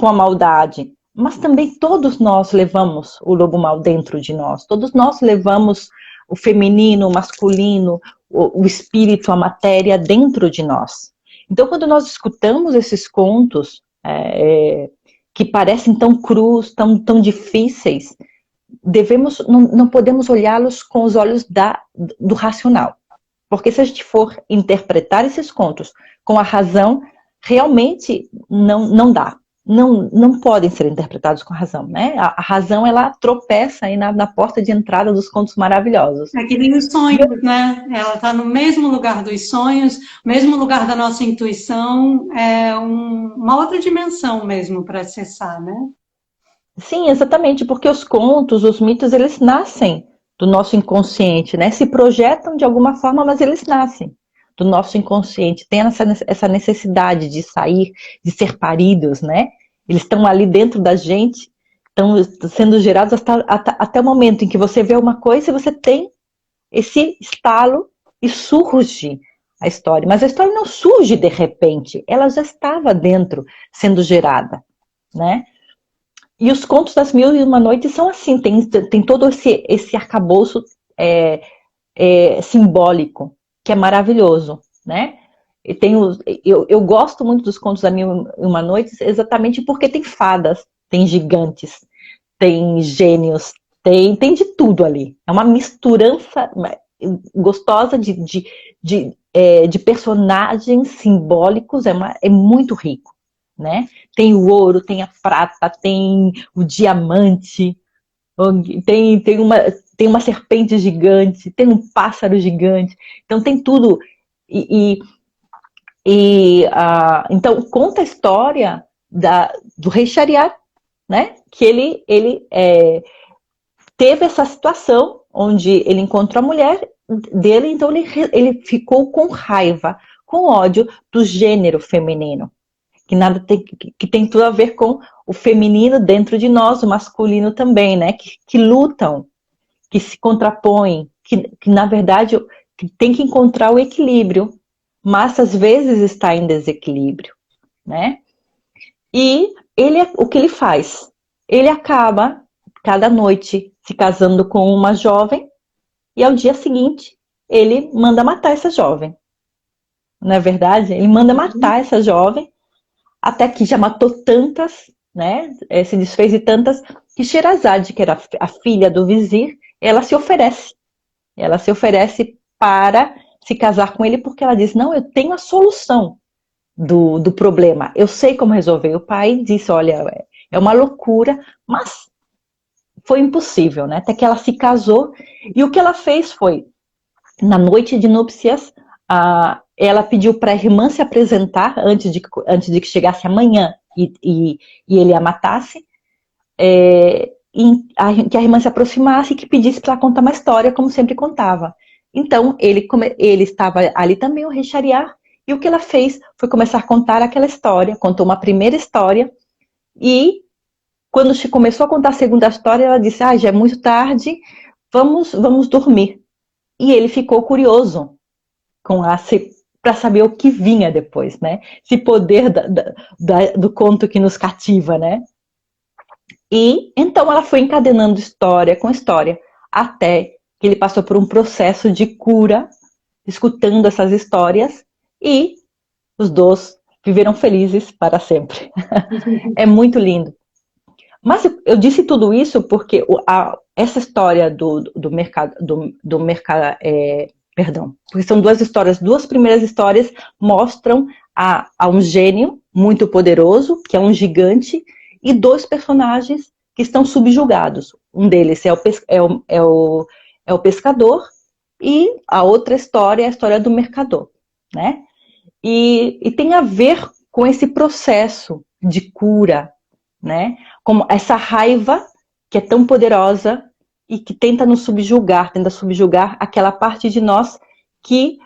a maldade. Mas também todos nós levamos o lobo mau dentro de nós. Todos nós levamos o feminino, o masculino, o espírito, a matéria dentro de nós. Então, quando nós escutamos esses contos, que parecem tão crus, tão difíceis, não podemos olhá-los com os olhos do racional. Porque se a gente for interpretar esses contos com a razão, realmente não dá. Não podem ser interpretados com a razão, né? A razão, ela tropeça aí na porta de entrada dos contos maravilhosos. É que nem os sonhos, né? Ela está no mesmo lugar dos sonhos, mesmo lugar da nossa intuição, uma outra dimensão mesmo para acessar, né? Sim, exatamente, porque os contos, os mitos, eles nascem do nosso inconsciente, né? Se projetam de alguma forma, mas eles nascem do nosso inconsciente. Tem essa necessidade de sair, de ser paridos, né? Eles estão ali dentro da gente, estão sendo gerados até o momento em que você vê uma coisa e você tem esse estalo e surge a história. Mas a história não surge de repente, ela já estava dentro, sendo gerada, né? E os contos das Mil e Uma Noites são assim, tem todo esse arcabouço simbólico, que é maravilhoso, né? Eu gosto muito dos contos da Mil e Uma Noites exatamente porque tem fadas, tem gigantes, tem gênios, tem de tudo ali. É uma misturança gostosa de personagens simbólicos, é muito rico, né? Tem o ouro, tem a prata, tem o diamante, tem uma serpente gigante, tem um pássaro gigante, então tem tudo. E, então conta a história do rei Shariar, né? Que ele teve essa situação onde ele encontrou a mulher dele, então ele ficou com raiva, com ódio do gênero feminino, que tem tudo a ver com o feminino dentro de nós, o masculino também, né? Que lutam, que se contrapõem, que na verdade que tem que encontrar o equilíbrio, mas às vezes está em desequilíbrio, né? E o que ele faz? Ele acaba cada noite se casando com uma jovem e ao dia seguinte ele manda matar essa jovem. Não é verdade? Ele manda matar essa jovem, até que já matou tantas, né? Se desfez de tantas, que Sherazade, que era a filha do vizir, ela se oferece. Ela se oferece para se casar com ele porque ela diz, não, eu tenho a solução do problema, eu sei como resolver. O pai disse, olha, é uma loucura, mas foi impossível, né? Até que ela se casou, e o que ela fez foi, na noite de núpcias, ela pediu para a irmã se apresentar antes de que chegasse amanhã e ele a matasse, que a irmã se aproximasse e que pedisse para contar uma história, como sempre contava. Então, ele estava ali também, o rei Shariar, e o que ela fez foi começar a contar aquela história, contou uma primeira história, e quando começou a contar a segunda história, ela disse, já é muito tarde, vamos dormir. E ele ficou curioso para saber o que vinha depois, né? Esse poder do conto que nos cativa, né? E então ela foi encadenando história com história, até que ele passou por um processo de cura, escutando essas histórias, e os dois viveram felizes para sempre. É muito lindo. Mas eu disse tudo isso porque essa história do mercado, perdão, porque são duas primeiras histórias mostram a um gênio muito poderoso, que é um gigante, e dois personagens que estão subjugados. Um deles é o pescador, e a outra história é a história do mercador, né? E tem a ver com esse processo de cura, né? Como essa raiva que é tão poderosa e que tenta subjugar aquela parte de nós que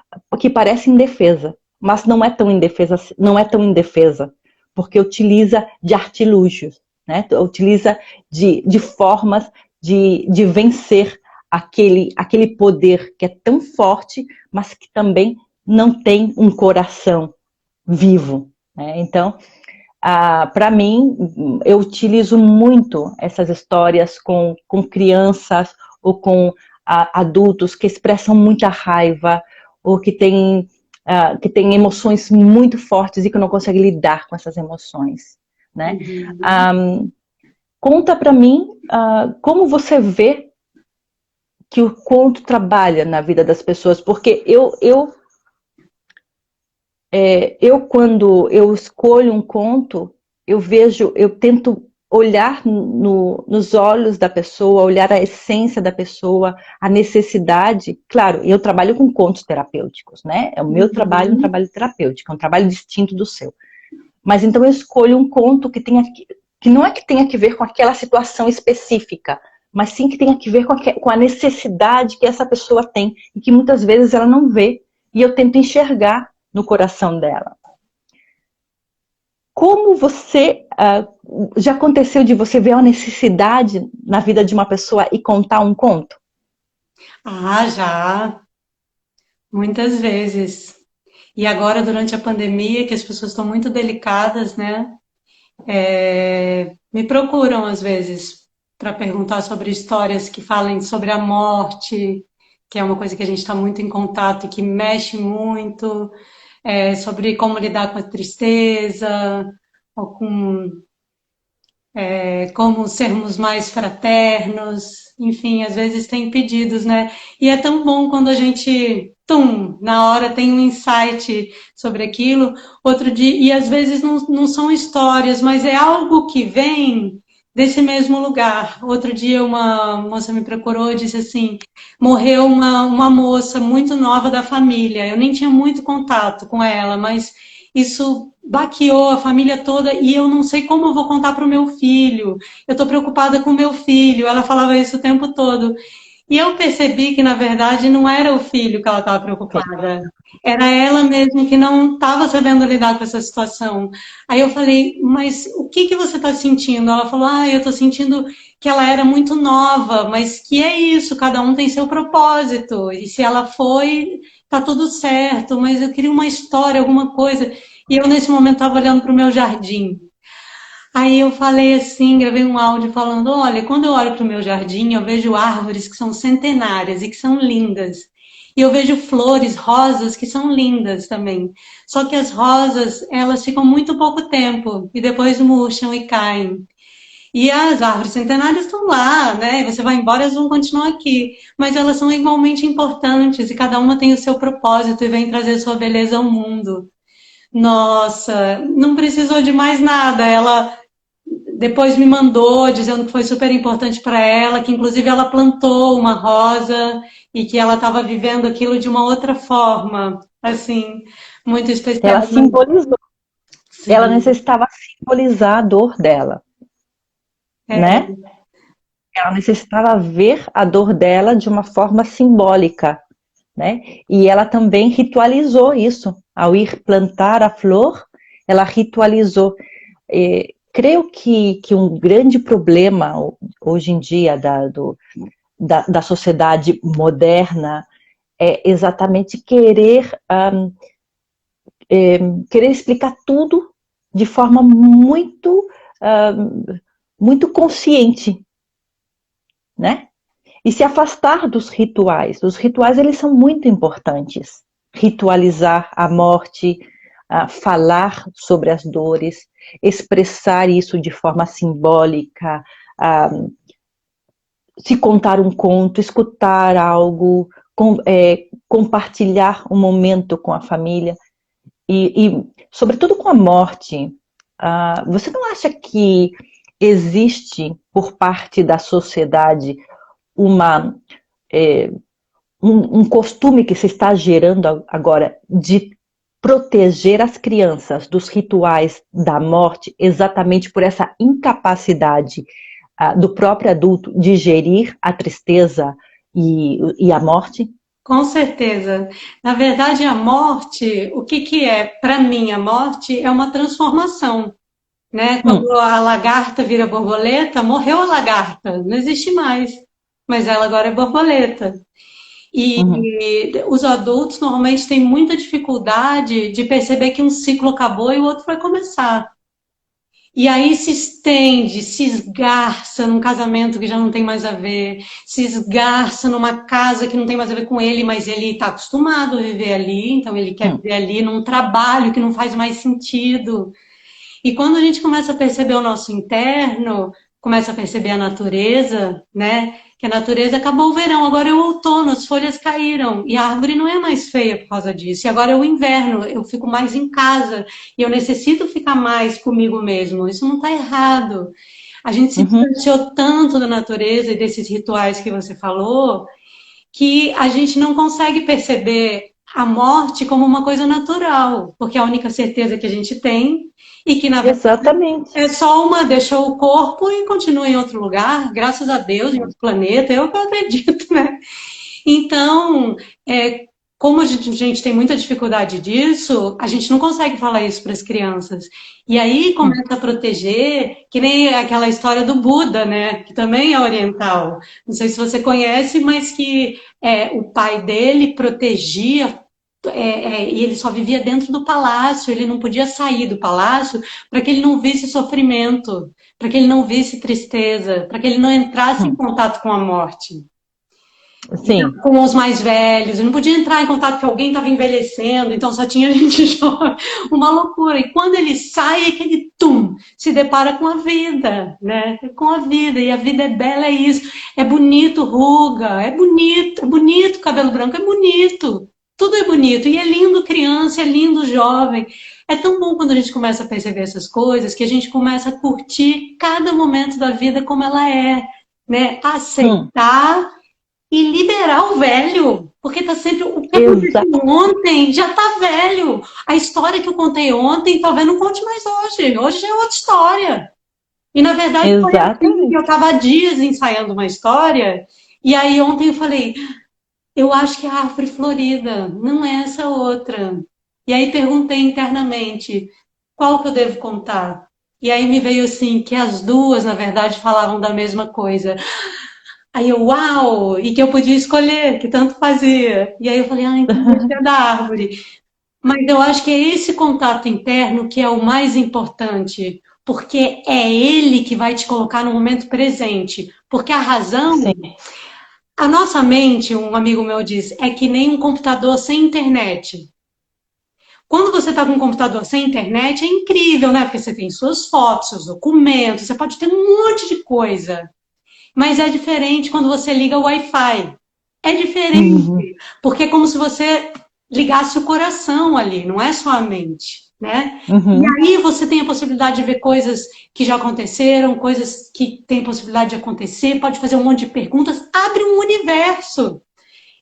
parece indefesa, mas não é tão indefesa, porque utiliza de artilúgios, né? Utiliza de formas de vencer aquele poder que é tão forte, mas que também não tem um coração vivo, né? Então, para mim, eu utilizo muito essas histórias com crianças ou com adultos que expressam muita raiva ou que têm emoções muito fortes e que não conseguem lidar com essas emoções, né? Conta para mim como você vê que o conto trabalha na vida das pessoas, porque quando eu escolho um conto, eu tento olhar nos olhos da pessoa, olhar a essência da pessoa, a necessidade. Claro, eu trabalho com contos terapêuticos, né? O meu trabalho é um trabalho terapêutico, é um trabalho distinto do seu. Mas então eu escolho um conto que não é que tenha que ver com aquela situação específica, mas sim que tenha que ver com a necessidade que essa pessoa tem e que muitas vezes ela não vê, e eu tento enxergar no coração dela. Como já aconteceu de você ver uma necessidade na vida de uma pessoa e contar um conto? Já. Muitas vezes. E agora, durante a pandemia, que as pessoas estão muito delicadas, né? Me procuram, às vezes, para perguntar sobre histórias que falem sobre a morte, que é uma coisa que a gente está muito em contato e que mexe muito. sobre como lidar com a tristeza, ou com como sermos mais fraternos, enfim, às vezes tem pedidos, né? E é tão bom quando a gente, na hora tem um insight sobre aquilo, outro dia, e às vezes não são histórias, mas é algo que vem desse mesmo lugar. Outro dia uma moça me procurou e disse assim, morreu uma moça muito nova da família, eu nem tinha muito contato com ela, mas isso baqueou a família toda e eu não sei como eu vou contar para o meu filho. Eu estou preocupada com o meu filho. Ela falava isso o tempo todo. E eu percebi que, na verdade, não era o filho que ela estava preocupada. Era ela mesmo que não estava sabendo lidar com essa situação. Aí eu falei, mas o que que você está sentindo? Ela falou, eu estou sentindo que ela era muito nova, mas que é isso, cada um tem seu propósito. E se ela foi, tá tudo certo, mas eu queria uma história, alguma coisa. E eu, nesse momento, estava olhando para o meu jardim. Aí eu falei assim, gravei um áudio falando, olha, quando eu olho para o meu jardim, eu vejo árvores que são centenárias e que são lindas. E eu vejo flores, rosas, que são lindas também. Só que as rosas, elas ficam muito pouco tempo e depois murcham e caem. E as árvores centenárias estão lá, né? Você vai embora, elas vão continuar aqui. Mas elas são igualmente importantes e cada uma tem o seu propósito e vem trazer sua beleza ao mundo. Nossa, não precisou de mais nada. Ela depois me mandou dizendo que foi super importante para ela, que inclusive ela plantou uma rosa e que ela estava vivendo aquilo de uma outra forma, assim, muito especial. Ela simbolizou, ela Sim, necessitava simbolizar a dor dela, né? Ela necessitava ver a dor dela de uma forma simbólica, né? E ela também ritualizou isso. Ao ir plantar a flor, ela ritualizou. Creio que um grande problema hoje em dia da sociedade moderna é exatamente querer explicar tudo de forma muito consciente, né? E se afastar dos rituais. Os rituais, eles são muito importantes. Ritualizar a morte, falar sobre as dores, expressar isso de forma simbólica, se contar um conto, escutar algo, compartilhar um momento com a família e sobretudo com a morte. Você não acha que existe por parte da sociedade uma, um costume que se está gerando agora de proteger as crianças dos rituais da morte exatamente por essa incapacidade do próprio adulto de gerir a tristeza e a morte? com certeza. Na verdade, a morte, o que que é? Para mim, a morte é uma transformação, né? Quando Hum, a lagarta vira borboleta, morreu a lagarta, não existe mais, mas ela agora é borboleta. uhum. E os adultos normalmente têm muita dificuldade de perceber que um ciclo acabou e o outro vai começar. E aí se estende, se esgarça num casamento que já não tem mais a ver, se esgarça numa casa que não tem mais a ver com ele, mas ele está acostumado a viver ali, então ele quer Hum. viver ali num trabalho que não faz mais sentido. E quando a gente começa a perceber o nosso interno, começa a perceber a natureza, né? Que a natureza acabou o verão, agora é o outono, as folhas caíram e a árvore não é mais feia por causa disso. E agora é o inverno, eu fico mais em casa e eu necessito ficar mais comigo mesmo. Isso não está errado. A gente se Uhum. distanciou tanto da natureza e desses rituais que você falou que a gente não consegue perceber a morte como uma coisa natural, porque é a única certeza que a gente tem e que na verdade Exatamente. é só uma deixou o corpo e continua em outro lugar, graças a Deus, em outro planeta, eu acredito, né? Então, como a gente tem muita dificuldade disso, a gente não consegue falar isso para as crianças. E aí Hum. começa a proteger, que nem aquela história do Buda, né? Que também é oriental. Não sei se você conhece, mas que o pai dele protegia. E ele só vivia dentro do palácio, ele não podia sair do palácio para que ele não visse sofrimento, para que ele não visse tristeza, para que ele não entrasse em Hum. contato com a morte. Sim, com os mais velhos, eu não podia entrar em contato porque alguém estava envelhecendo, então só tinha gente jovem, uma loucura. E quando ele sai, aquele tum, se depara com a vida, né? Com a vida, e a vida é bela, é isso. É bonito, ruga, é bonito cabelo branco, é bonito. Tudo é bonito, e é lindo criança, é lindo jovem. É tão bom quando a gente começa a perceber essas coisas, que a gente começa a curtir cada momento da vida como ela é, né? hum, Aceitar e liberar o velho, porque tá sempre o que aconteceu exa ontem já tá velho. A história que eu contei ontem, talvez não conte mais hoje. Hoje já é outra história. E na verdade foi assim que eu exatamente. estava há dias ensaiando uma história, e aí ontem eu falei, eu acho que é a árvore florida, não é essa outra. E aí perguntei internamente, qual que eu devo contar? E aí me veio assim, que as duas, na verdade, falavam da mesma coisa. Aí eu, uau! E que eu podia escolher, que tanto fazia. E aí eu falei, ah, então esse é da árvore. Mas eu acho que é esse contato interno que é o mais importante, porque é ele que vai te colocar no momento presente. Porque a razão, Sim. a nossa mente, um amigo meu diz, é que nem um computador sem internet. Quando você está com um computador sem internet, é incrível, né? Porque você tem suas fotos, seus documentos, você pode ter um monte de coisa. Mas é diferente quando você liga o Wi-Fi. É Uhum, diferente, porque é como se você ligasse o coração ali, não é só a mente, né? E uhum, aí você tem a possibilidade de ver coisas que já aconteceram, coisas que tem possibilidade de acontecer, pode fazer um monte de perguntas, abre um universo.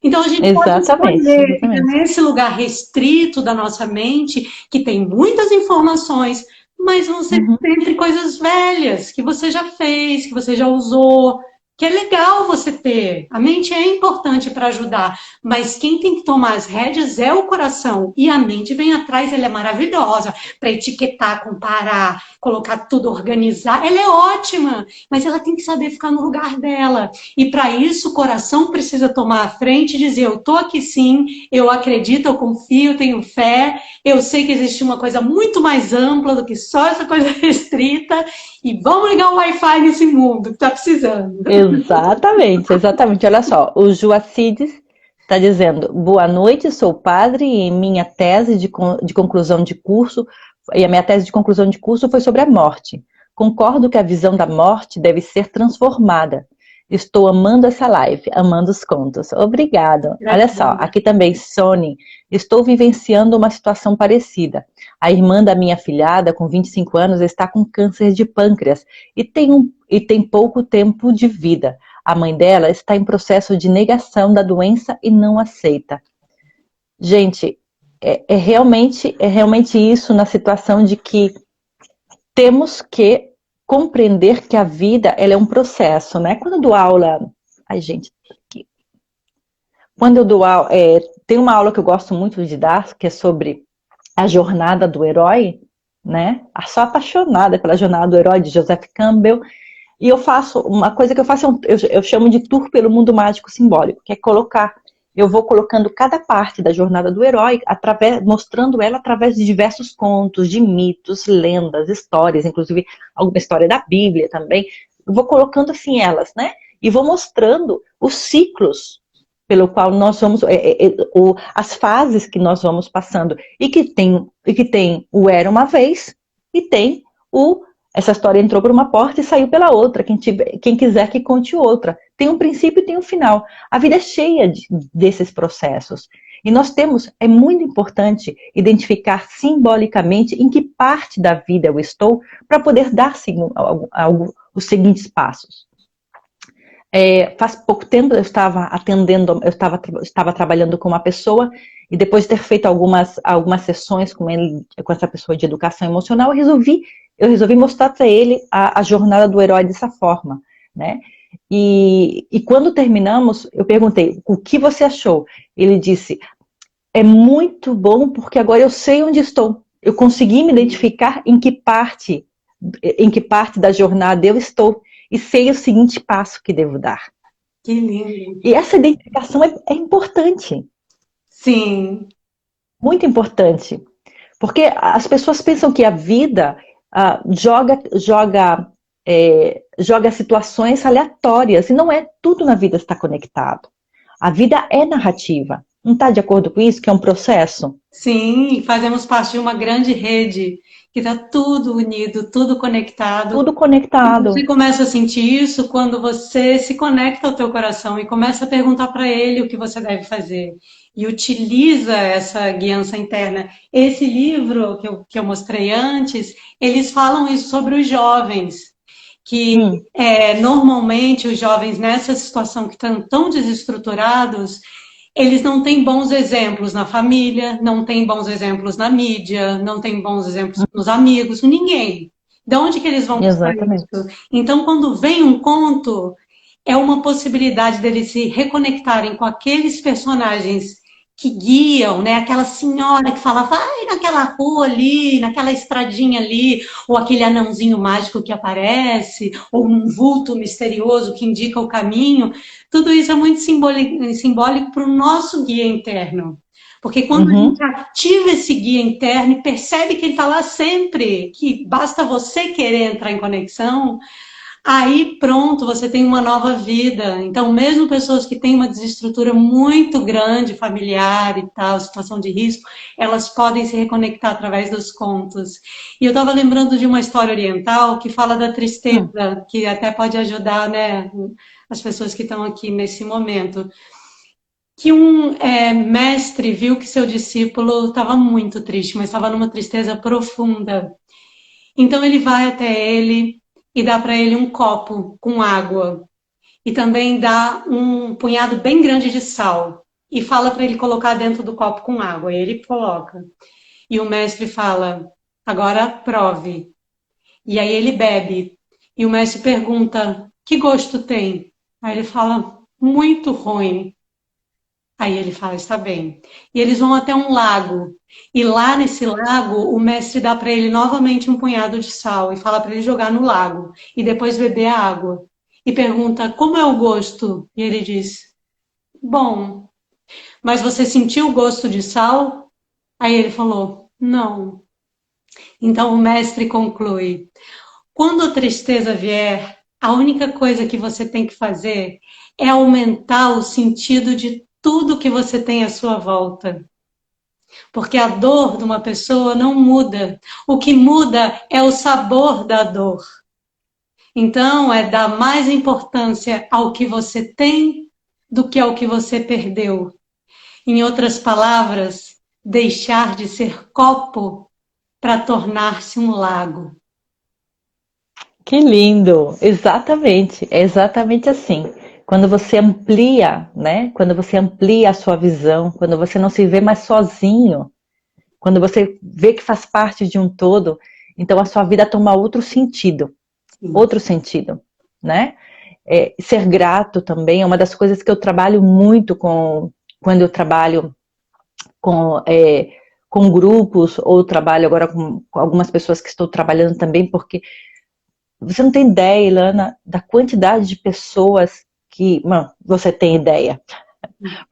Então a gente pode exatamente, escolher ficar exatamente. nesse lugar restrito da nossa mente, que tem muitas informações, mas vão ser Uhum, sempre coisas velhas que você já fez, que você já usou, que é legal você ter. A mente é importante para ajudar, mas quem tem que tomar as rédeas é o coração. E a mente vem atrás, ela é maravilhosa para etiquetar, comparar, colocar tudo, organizar. Ela é ótima, mas ela tem que saber ficar no lugar dela. E para isso, o coração precisa tomar a frente e dizer: eu estou aqui sim, eu acredito, eu confio, eu tenho fé, eu sei que existe uma coisa muito mais ampla do que só essa coisa restrita, e vamos ligar o Wi-Fi nesse mundo que está precisando. exatamente, exatamente. Olha só, o Joacides está dizendo: boa noite, sou padre e minha tese de conclusão de curso, e a minha tese de conclusão de curso foi sobre a morte. Concordo que a visão da morte deve ser transformada. Estou amando essa live, amando os contos. Obrigado. Olha só, Gratidão. aqui também, Sony, estou vivenciando uma situação parecida. A irmã da minha filhada, com 25 anos, está com câncer de pâncreas e tem pouco tempo de vida. A mãe dela está em processo de negação da doença e não aceita. Gente, é realmente isso na situação de que temos que compreender que a vida ela é um processo, né? Quando eu dou aula, ai gente, quando eu dou aula, tem uma aula que eu gosto muito de dar, que é sobre a jornada do herói, né? Sou apaixonada pela jornada do herói de Joseph Campbell. E eu faço, uma coisa que eu faço, eu chamo de tour pelo mundo mágico simbólico, que é colocar, eu vou colocando cada parte da jornada do herói, mostrando ela através de diversos contos, de mitos, lendas, histórias, inclusive alguma história da Bíblia também. Eu vou colocando assim elas, né? E vou mostrando os ciclos pelo qual nós vamos, as fases que nós vamos passando. E que tem o Era Uma Vez, e tem essa história entrou por uma porta e saiu pela outra. Quem quiser que conte outra. Tem um princípio e tem um final. A vida é cheia desses processos. E nós temos, é muito importante identificar simbolicamente em que parte da vida eu estou para poder dar os seguintes passos. Faz pouco tempo eu estava atendendo, estava trabalhando com uma pessoa e depois de ter feito algumas sessões com essa pessoa de educação emocional, eu resolvi mostrar para ele a jornada do herói dessa forma, né? E quando terminamos, eu perguntei: o que você achou? Ele disse: é muito bom porque agora eu sei onde estou. Eu consegui me identificar em que parte da jornada eu estou e sei o seguinte passo que devo dar. Que lindo. E essa identificação é importante, Sim, muito importante, porque as pessoas pensam que a vida joga situações aleatórias, e não é, tudo na vida está conectado. A vida é narrativa. Não está de acordo com isso? Que é um processo? Sim, fazemos parte de uma grande rede que está tudo unido, tudo conectado. Tudo E você conectado. começa a sentir isso quando você se conecta ao teu coração e começa a perguntar para ele o que você deve fazer. E utiliza essa guiança interna. Esse livro que eu mostrei antes, eles falam isso sobre os jovens, que normalmente os jovens nessa situação que estão tão desestruturados, eles não têm bons exemplos na família, não têm bons exemplos na mídia, não têm bons exemplos nos amigos, ninguém. De onde que eles vão buscar Exatamente. isso? Então, quando vem um conto, é uma possibilidade deles se reconectarem com aqueles personagens que guiam, né? Aquela senhora que fala, vai naquela rua ali, naquela estradinha ali, ou aquele anãozinho mágico que aparece, ou um vulto misterioso que indica o caminho. Tudo isso é muito simbólico para o nosso guia interno. Porque quando a gente ativa esse guia interno e percebe que ele está lá sempre, que basta você querer entrar em conexão, aí pronto, você tem uma nova vida. Então, mesmo pessoas que têm uma desestrutura muito grande, familiar e tal, situação de risco, elas podem se reconectar através dos contos. E eu estava lembrando de uma história oriental que fala da tristeza, que até pode ajudar, né, as pessoas que estão aqui nesse momento. Que um mestre viu que seu discípulo estava muito triste, mas estava numa tristeza profunda. Então ele vai até ele e dá para ele um copo com água e também dá um punhado bem grande de sal e fala para ele colocar dentro do copo com água. E ele coloca. E o mestre fala: agora prove. E aí ele bebe. E o mestre pergunta: que gosto tem? Aí ele fala: muito ruim. Aí ele fala: está bem. E eles vão até um lago. E lá nesse lago, o mestre dá para ele novamente um punhado de sal e fala para ele jogar no lago e depois beber a água. E pergunta: como é o gosto? E ele diz: bom. Mas você sentiu o gosto de sal? Aí ele falou: não. Então o mestre conclui: quando a tristeza vier, a única coisa que você tem que fazer é aumentar o sentido de tudo que você tem à sua volta. Porque a dor de uma pessoa não muda. O que muda é o sabor da dor. Então, é dar mais importância ao que você tem do que ao que você perdeu. Em outras palavras, deixar de ser copo para tornar-se um lago. Que lindo! Exatamente, é exatamente assim. Quando você amplia, né? Quando você amplia a sua visão, quando você não se vê mais sozinho, quando você vê que faz parte de um todo, então a sua vida toma outro sentido, né? Ser grato também é uma das coisas que eu trabalho muito quando eu trabalho com grupos, ou trabalho agora com algumas pessoas que estou trabalhando também, porque você não tem ideia, Ilana, da quantidade de pessoas que... Não, você tem ideia.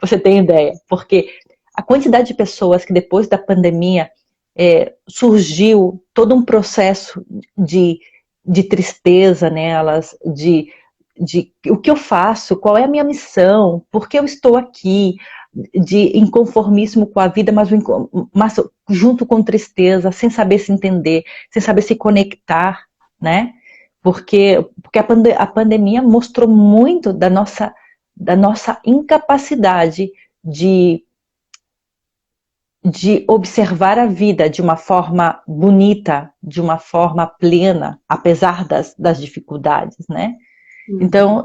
Você tem ideia. Porque a quantidade de pessoas que depois da pandemia surgiu todo um processo de tristeza nelas, de o que eu faço, qual é a minha missão, por que eu estou aqui, de inconformismo com a vida, mas junto com tristeza, sem saber se entender, sem saber se conectar, né? Porque a pandemia mostrou muito da nossa incapacidade de observar a vida de uma forma bonita, de uma forma plena, apesar das dificuldades, né? Então,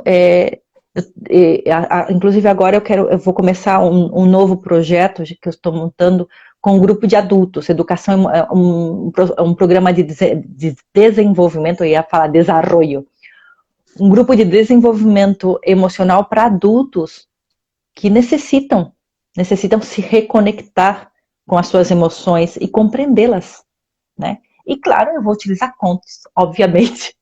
inclusive agora eu vou começar um novo projeto que eu estou montando com um grupo de adultos. Educação é um programa de desenvolvimento, eu ia falar desarrollo. Um grupo de desenvolvimento emocional para adultos que necessitam se reconectar com as suas emoções e compreendê-las, né? E claro, eu vou utilizar contos, obviamente.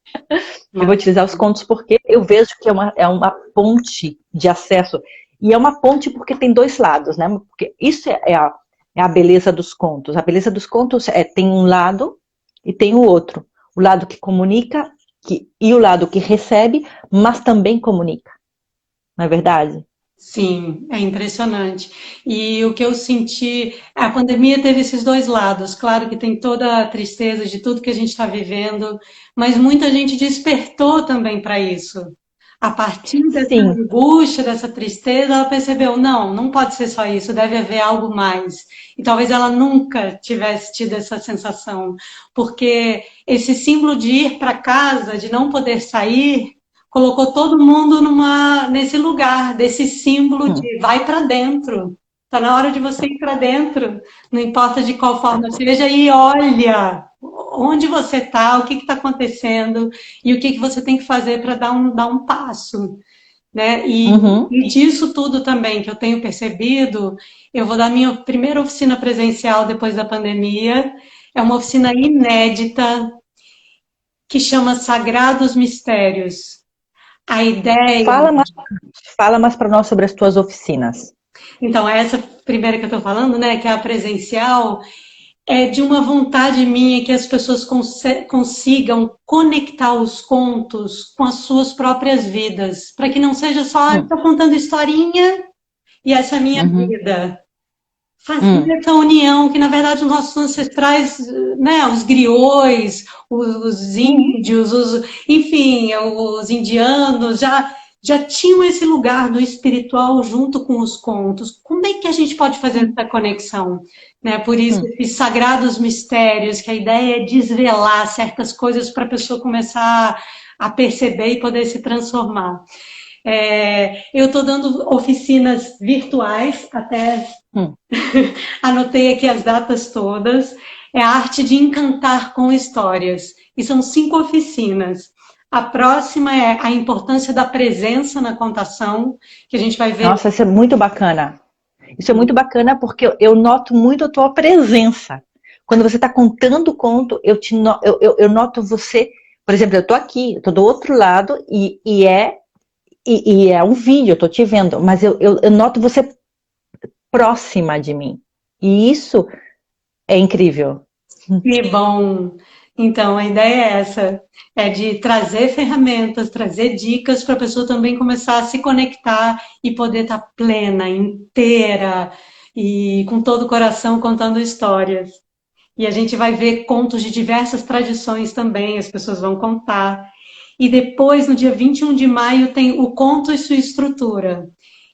Eu vou utilizar os contos porque eu vejo que é uma ponte de acesso. E é uma ponte porque tem dois lados, né? Porque isso é a beleza dos contos. A beleza dos contos tem um lado e tem o outro. O lado que comunica e o lado que recebe, mas também comunica. Não é verdade? Sim, é impressionante. E o que eu senti, a pandemia teve esses dois lados. Claro que tem toda a tristeza de tudo que a gente está vivendo, mas muita gente despertou também para isso. A partir dessa Sim. angústia, dessa tristeza, ela percebeu, não, não pode ser só isso, deve haver algo mais. E talvez ela nunca tivesse tido essa sensação, porque esse símbolo de ir para casa, de não poder sair, colocou todo mundo nesse lugar, desse símbolo Hum. de vai para dentro. Está na hora de você ir para dentro, não importa de qual forma seja, e olha onde você está, o que está acontecendo e o que você tem que fazer para dar um passo. Né? Uhum. E disso tudo também que eu tenho percebido, eu vou dar minha primeira oficina presencial depois da pandemia. É uma oficina inédita que chama Sagrados Mistérios. A ideia. Fala mais, fala mais para nós sobre as tuas oficinas. Então, essa primeira que eu estou falando, né, que é a presencial, é de uma vontade minha que as pessoas consigam conectar os contos com as suas próprias vidas, para que não seja só, Hum. estou contando historinha e essa é a minha Uhum. vida. Fazer Hum. essa união que, na verdade, os nossos ancestrais, né, os griots, os Uhum. índios, enfim, os indianos, já tinham esse lugar do espiritual junto com os contos. Como é que a gente pode fazer essa conexão? Né? Por isso, Hum. esses sagrados mistérios, que a ideia é desvelar certas coisas para a pessoa começar a perceber e poder se transformar. Eu estou dando oficinas virtuais, até Hum. anotei aqui as datas todas. É a arte de encantar com histórias. E são 5 oficinas. A próxima é a importância da presença na contação, que a gente vai ver. Nossa, isso é muito bacana. Isso é muito bacana porque eu noto muito a tua presença. Quando você está contando o conto, eu noto você. Por exemplo, eu estou aqui, eu estou do outro lado e é um vídeo, eu estou te vendo, mas eu noto você próxima de mim. E isso é incrível. Que bom! Então, a ideia é essa, é de trazer ferramentas, trazer dicas para a pessoa também começar a se conectar e poder estar plena, inteira e com todo o coração contando histórias. E a gente vai ver contos de diversas tradições também, as pessoas vão contar. E depois, no dia 21 de maio, tem o Conto e Sua Estrutura,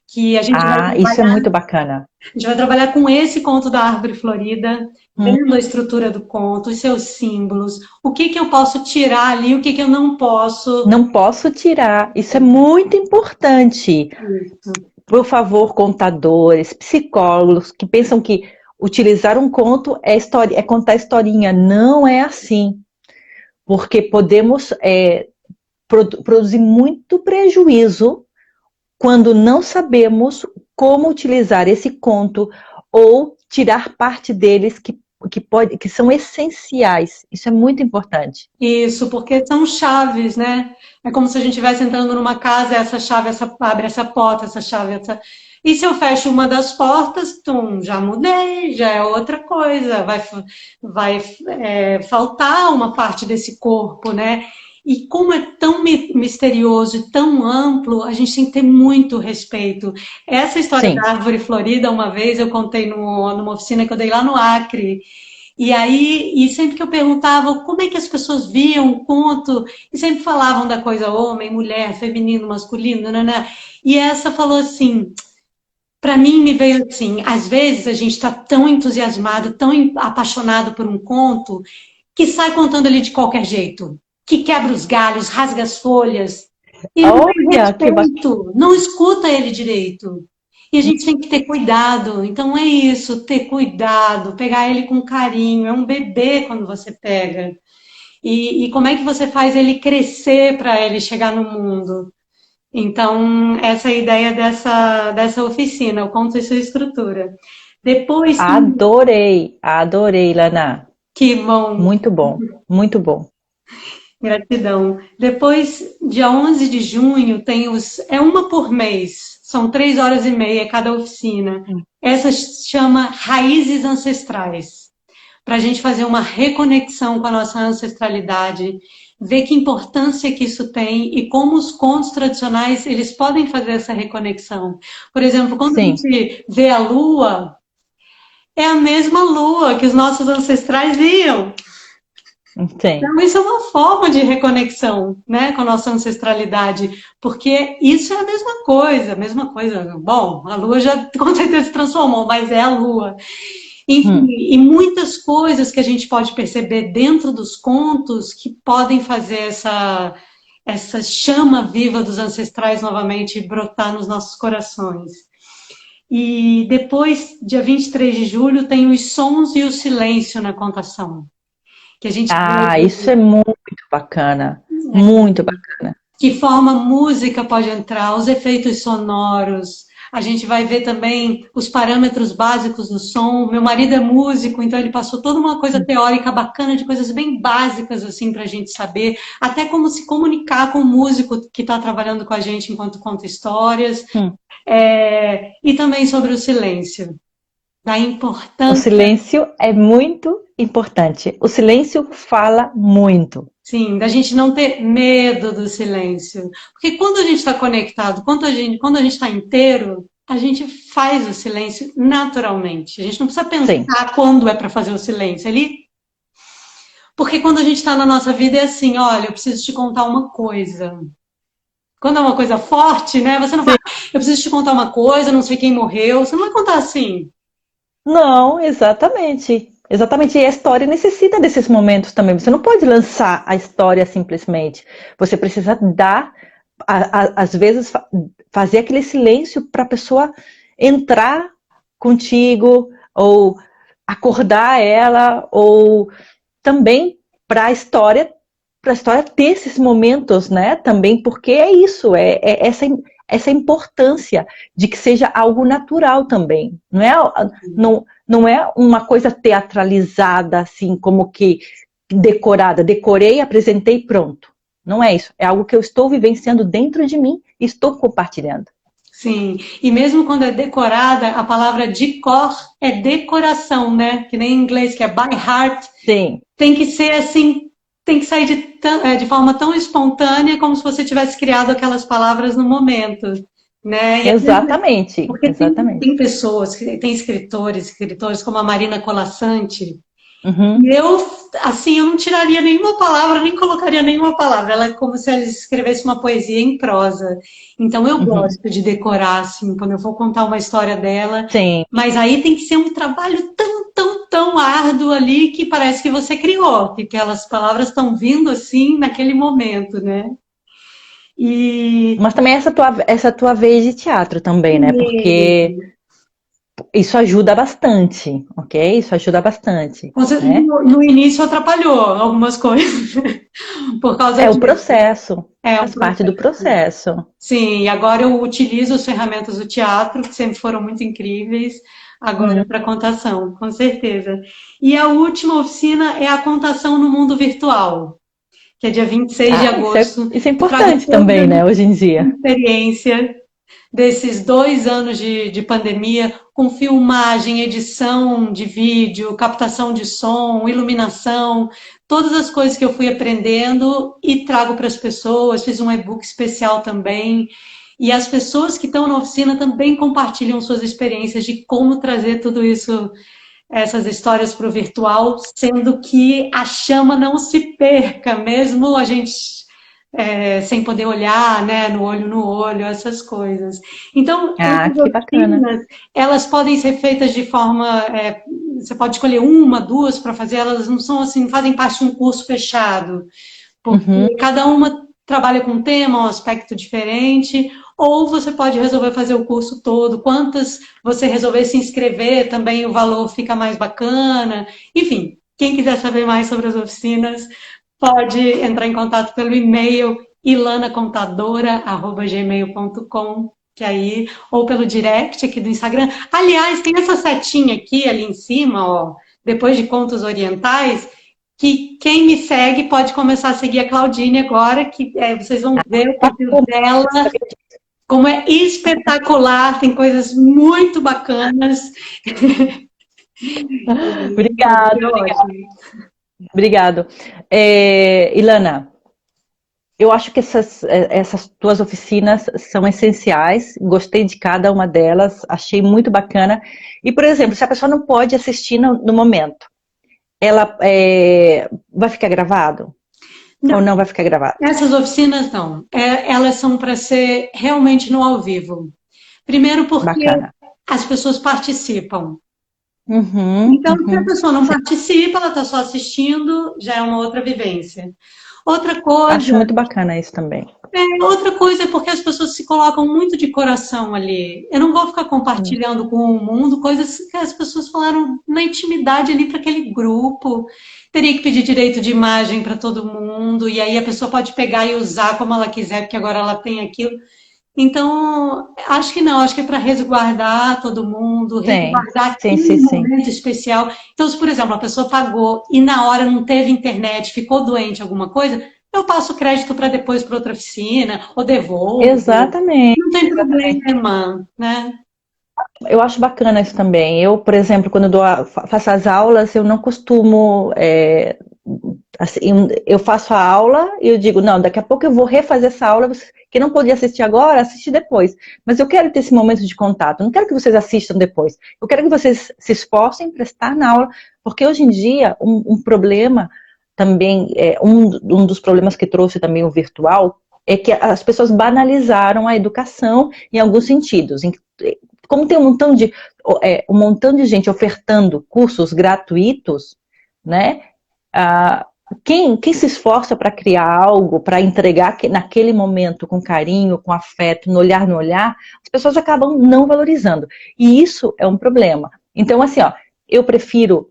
que Ah, isso é muito bacana. a gente vai trabalhar com esse conto da árvore florida, Hum. vendo a estrutura do conto, os seus símbolos, o que que eu posso tirar ali, o que que eu não posso. Não posso tirar. Isso é muito importante. Por favor, contadores, psicólogos que pensam que utilizar um conto é contar historinha. Não é assim. Porque podemos produzir muito prejuízo quando não sabemos como utilizar esse conto ou tirar parte deles que são essenciais. Isso é muito importante. Isso, porque são chaves, né? É como se a gente estivesse entrando numa casa, essa chave, abre essa porta, essa chave, essa. E se eu fecho uma das portas, já mudei, já é outra coisa, vai faltar uma parte desse corpo, né? E como é tão misterioso e tão amplo, a gente tem que ter muito respeito. Essa história Sim. da árvore florida, uma vez eu contei numa oficina que eu dei lá no Acre. E aí, e sempre que eu perguntava como é que as pessoas viam o conto, e sempre falavam da coisa homem, mulher, feminino, masculino, né? E essa falou assim, para mim me veio assim, às vezes a gente está tão entusiasmado, tão apaixonado por um conto, que sai contando ali de qualquer jeito, que quebra os galhos, rasga as folhas, e não tem Olha, que bacana. respeito, não escuta ele direito. E a gente tem que ter cuidado. Então é isso, ter cuidado, pegar ele com carinho. É um bebê quando você pega. E como é que você faz ele crescer para ele chegar no mundo? Então, essa é a ideia dessa oficina, o conto e sua estrutura. Depois, Adorei, adorei, Lana. que bom, Muito bom, muito bom. gratidão. Depois, dia 11 de junho, é uma por mês, são 3 horas e meia cada oficina. Essa se chama Raízes Ancestrais, para a gente fazer uma reconexão com a nossa ancestralidade, ver que importância que isso tem e como os contos tradicionais eles podem fazer essa reconexão. Por exemplo, quando a Sim, gente vê a lua, é a mesma lua que os nossos ancestrais viam. sim, Então, isso é uma forma de reconexão, né, com a nossa ancestralidade, porque isso é a mesma coisa. Bom, a Lua já com certeza se transformou, mas é a Lua. Enfim, hum, e muitas coisas que a gente pode perceber dentro dos contos que podem fazer essa chama viva dos ancestrais novamente brotar nos nossos corações. E depois, dia 23 de julho, tem os sons e o silêncio na contação. Que a gente Ah, isso é muito bacana. Muito bacana. que forma música pode entrar, os efeitos sonoros. A gente vai ver também os parâmetros básicos do som. Meu marido é músico, então ele passou toda uma coisa teórica bacana, de coisas bem básicas assim para a gente saber, até como se comunicar com o músico que está trabalhando com a gente enquanto conta histórias. Hum. E também sobre o silêncio, da O importância. silêncio é muito importante. O silêncio fala muito. Sim, da gente não ter medo do silêncio. Porque quando a gente está conectado, quando a gente está inteiro, a gente faz o silêncio naturalmente. A gente não precisa Sim, pensar quando é para fazer o silêncio ali. Porque quando a gente está na nossa vida é assim, olha, eu preciso te contar uma coisa. Quando é uma coisa forte, né? Você não fala, eu preciso te contar uma coisa, não sei quem morreu. Você não vai contar assim. não, exatamente. Exatamente. E a história necessita desses momentos também. Você não pode lançar a história simplesmente. Você precisa dar, às vezes, fazer aquele silêncio para a pessoa entrar contigo, ou acordar ela, ou também para a história ter esses momentos, né? Também, porque é isso, é essa importância de que seja algo natural também. Não é uma coisa teatralizada, assim, como que decorada. Decorei, apresentei, pronto. Não é isso. É algo que eu estou vivenciando dentro de mim e estou compartilhando. Sim, e mesmo quando é decorada, a palavra de cor é decoração, né? Que nem em inglês, que é by heart. Sim, Tem que ser assim, tem que sair de forma tão espontânea como se você tivesse criado aquelas palavras no momento, né? exatamente, Porque exatamente. tem pessoas, tem escritores como a Marina Colasanti, Uhum, e eu, assim, eu não tiraria nenhuma palavra, nem colocaria nenhuma palavra. Ela é como se ela escrevesse uma poesia em prosa. Então eu uhum. gosto de decorar, assim, quando eu vou contar uma história dela. Sim, Mas aí tem que ser um trabalho tão árduo ali que parece que você criou, que aquelas palavras estão vindo assim naquele momento, né? E, mas também essa tua vez de teatro também, né? Porque isso ajuda bastante, ok? Isso ajuda bastante, né? no início atrapalhou algumas coisas por causa É o disso. processo, É um faz parte do processo. processo. Sim, e agora eu utilizo as ferramentas do teatro, que sempre foram muito incríveis, agora Uhum. para contação, com certeza. E a última oficina é a contação no mundo virtual, que é dia 26 de Ah, agosto. isso é Eu trago importante toda também, né? Hoje em a dia. experiência desses 2 anos de pandemia, com filmagem, edição de vídeo, captação de som, iluminação, todas as coisas que eu fui aprendendo e trago para as pessoas. Fiz um e-book especial também. E as pessoas que estão na oficina também compartilham suas experiências de como trazer tudo isso, essas histórias para o virtual, sendo que a chama não se perca, mesmo a gente sem poder olhar, né, no olho, essas coisas. Então, Ah, essas que bacana. oficinas, elas podem ser feitas de forma, você pode escolher uma, duas para fazer, elas não são assim, fazem parte de um curso fechado, Uhum. porque cada uma trabalha com um tema, um aspecto diferente, ou você pode resolver fazer o curso todo, quantas você resolver se inscrever, também o valor fica mais bacana, enfim, quem quiser saber mais sobre as oficinas, pode entrar em contato pelo e-mail ilanacontadora@gmail.com, que aí, ou pelo direct aqui do Instagram. Aliás, tem essa setinha aqui ali em cima, ó, depois de contos orientais, que quem me segue pode começar a seguir a Claudine agora, que vocês vão ver o perfil dela, como é espetacular, tem coisas muito bacanas. Obrigado, É ótimo. obrigado. Ilana, Eu acho que essas tuas oficinas são essenciais, gostei de cada uma delas, achei muito bacana. E, por exemplo, se a pessoa não pode assistir no momento, ela vai ficar gravado? Ou Não, não vai ficar gravado? essas oficinas não. Elas são para ser realmente no ao vivo. Primeiro porque Bacana. as pessoas participam. Uhum, Então, se a uhum. pessoa não participa, ela está só assistindo, já é uma outra vivência. Outra Acho coisa muito bacana isso também. Outra coisa é porque as pessoas se colocam muito de coração ali. Eu não vou ficar Hum. compartilhando com o mundo coisas que as pessoas falaram na intimidade ali para aquele grupo. Teria que pedir direito de imagem para todo mundo, e aí a pessoa pode pegar e usar como ela quiser, porque agora ela tem aquilo. Então, acho que não, acho que é para resguardar todo mundo, Sim, resguardar sim, aquele sim, sim. momento especial. Então, se, por exemplo, a pessoa pagou e na hora não teve internet, ficou doente, alguma coisa, eu passo o crédito para depois para outra oficina, ou devolvo. Exatamente, Não tem exatamente. problema, né? Eu acho bacana isso também. Eu, por exemplo, quando faço as aulas, eu não costumo. Assim, eu faço a aula e eu digo, não, daqui a pouco eu vou refazer essa aula. Que não podia assistir agora, assiste depois. Mas eu quero ter esse momento de contato. Eu não quero que vocês assistam depois. Eu quero que vocês se esforcem para estar na aula. Porque hoje em dia, um problema também, um dos problemas que trouxe também o virtual, é que as pessoas banalizaram a educação em alguns sentidos. Como tem um montão de gente ofertando cursos gratuitos, né? Ah, quem se esforça para criar algo, para entregar naquele momento com carinho, com afeto, no olhar, as pessoas acabam não valorizando. E isso é um problema. Então, assim, ó, eu prefiro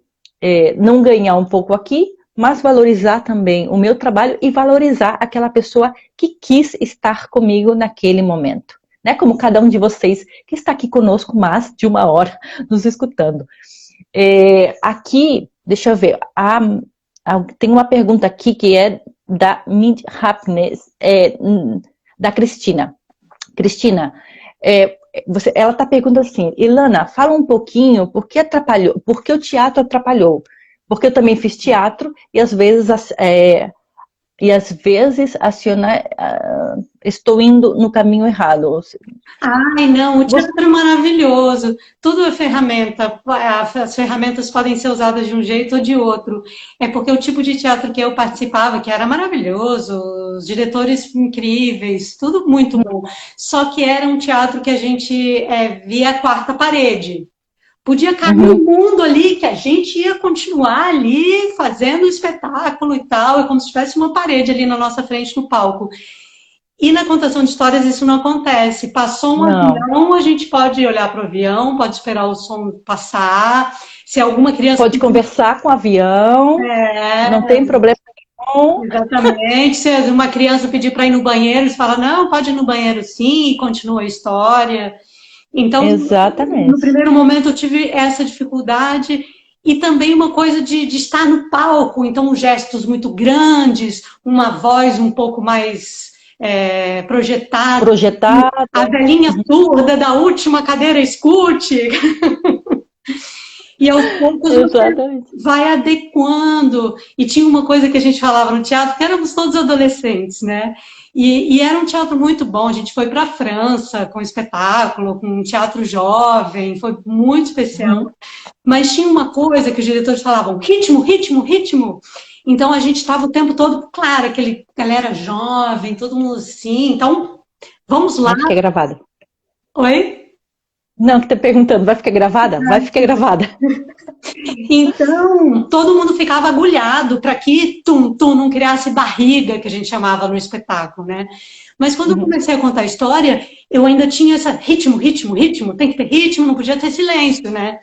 não ganhar um pouco aqui, mas valorizar também o meu trabalho e valorizar aquela pessoa que quis estar comigo naquele momento. Né? Como cada um de vocês que está aqui conosco mais de uma hora nos escutando. Aqui, deixa eu ver, tem uma pergunta aqui que é da Mid Happiness, da Cristina. Cristina, ela está perguntando assim, Ilana, fala um pouquinho por que o teatro atrapalhou? Porque eu também fiz teatro e às vezes estou indo no caminho errado. Ai, não, o Você, teatro é maravilhoso. Tudo é ferramenta. As ferramentas podem ser usadas de um jeito ou de outro. É porque o tipo de teatro que eu participava, que era maravilhoso, os diretores incríveis, tudo muito bom. Só que era um teatro que a gente via a quarta parede. Podia cair uhum, um mundo ali que a gente ia continuar ali fazendo o espetáculo e tal, é como se tivesse uma parede ali na nossa frente no palco. E na contação de histórias isso não acontece. Passou um não. avião, a gente pode olhar para o avião, pode esperar o som passar. Se alguma criança. Pode conversar com o avião, não É, tem problema nenhum. exatamente. Se uma criança pedir para ir no banheiro, eles falam, não, pode ir no banheiro sim, e continua a história. Então, no Exatamente. primeiro momento eu tive essa dificuldade. E também uma coisa de estar no palco, então gestos muito grandes, uma voz um pouco mais projetada. A Projetada. velhinha surda da última cadeira escute. E aos poucos você Exatamente. vai adequando. E tinha uma coisa que a gente falava no teatro, que éramos todos adolescentes, né? E era um teatro muito bom. A gente foi para a França com um espetáculo, com um teatro jovem, foi muito especial. Uhum. Mas tinha uma coisa que os diretores falavam: ritmo, ritmo, ritmo. Então a gente estava o tempo todo, claro, aquele galera jovem, todo mundo assim. Então, vamos lá. Vai ficar gravada. Oi? Não, que tá perguntando, vai ficar gravada? Vai ficar gravada. Então, todo mundo ficava agulhado para que tum não criasse barriga, que a gente chamava no espetáculo, né? Mas quando eu Uhum. comecei a contar a história, eu ainda tinha essa ritmo, ritmo, ritmo, tem que ter ritmo, não podia ter silêncio, né?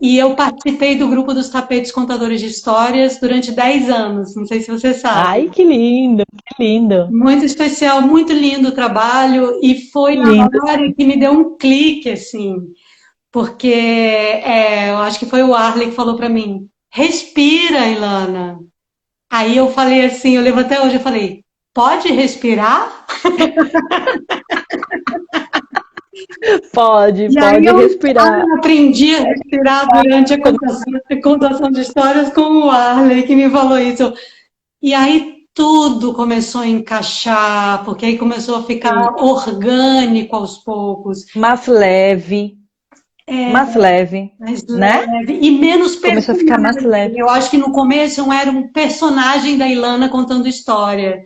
E eu participei do grupo dos Tapetes Contadores de Histórias durante 10 anos, não sei se você sabe. Ai, que lindo, que lindo. Muito especial, muito lindo o trabalho, e foi Que na lindo. hora que me deu um clique, assim, porque eu acho que foi o Arley que falou para mim, respira, Ilana. Aí eu falei assim, eu lembro até hoje, eu falei, pode respirar? E aí Pode eu respirar. aprendi a respirar durante a contação de histórias com o Arley, que me falou isso. E aí tudo começou a encaixar, porque aí começou a ficar orgânico aos poucos, Mais leve, mais leve, mais né? leve e menos Começou a ficar mais personagem. leve. Eu acho que no começo eu era um personagem da Ilana contando história.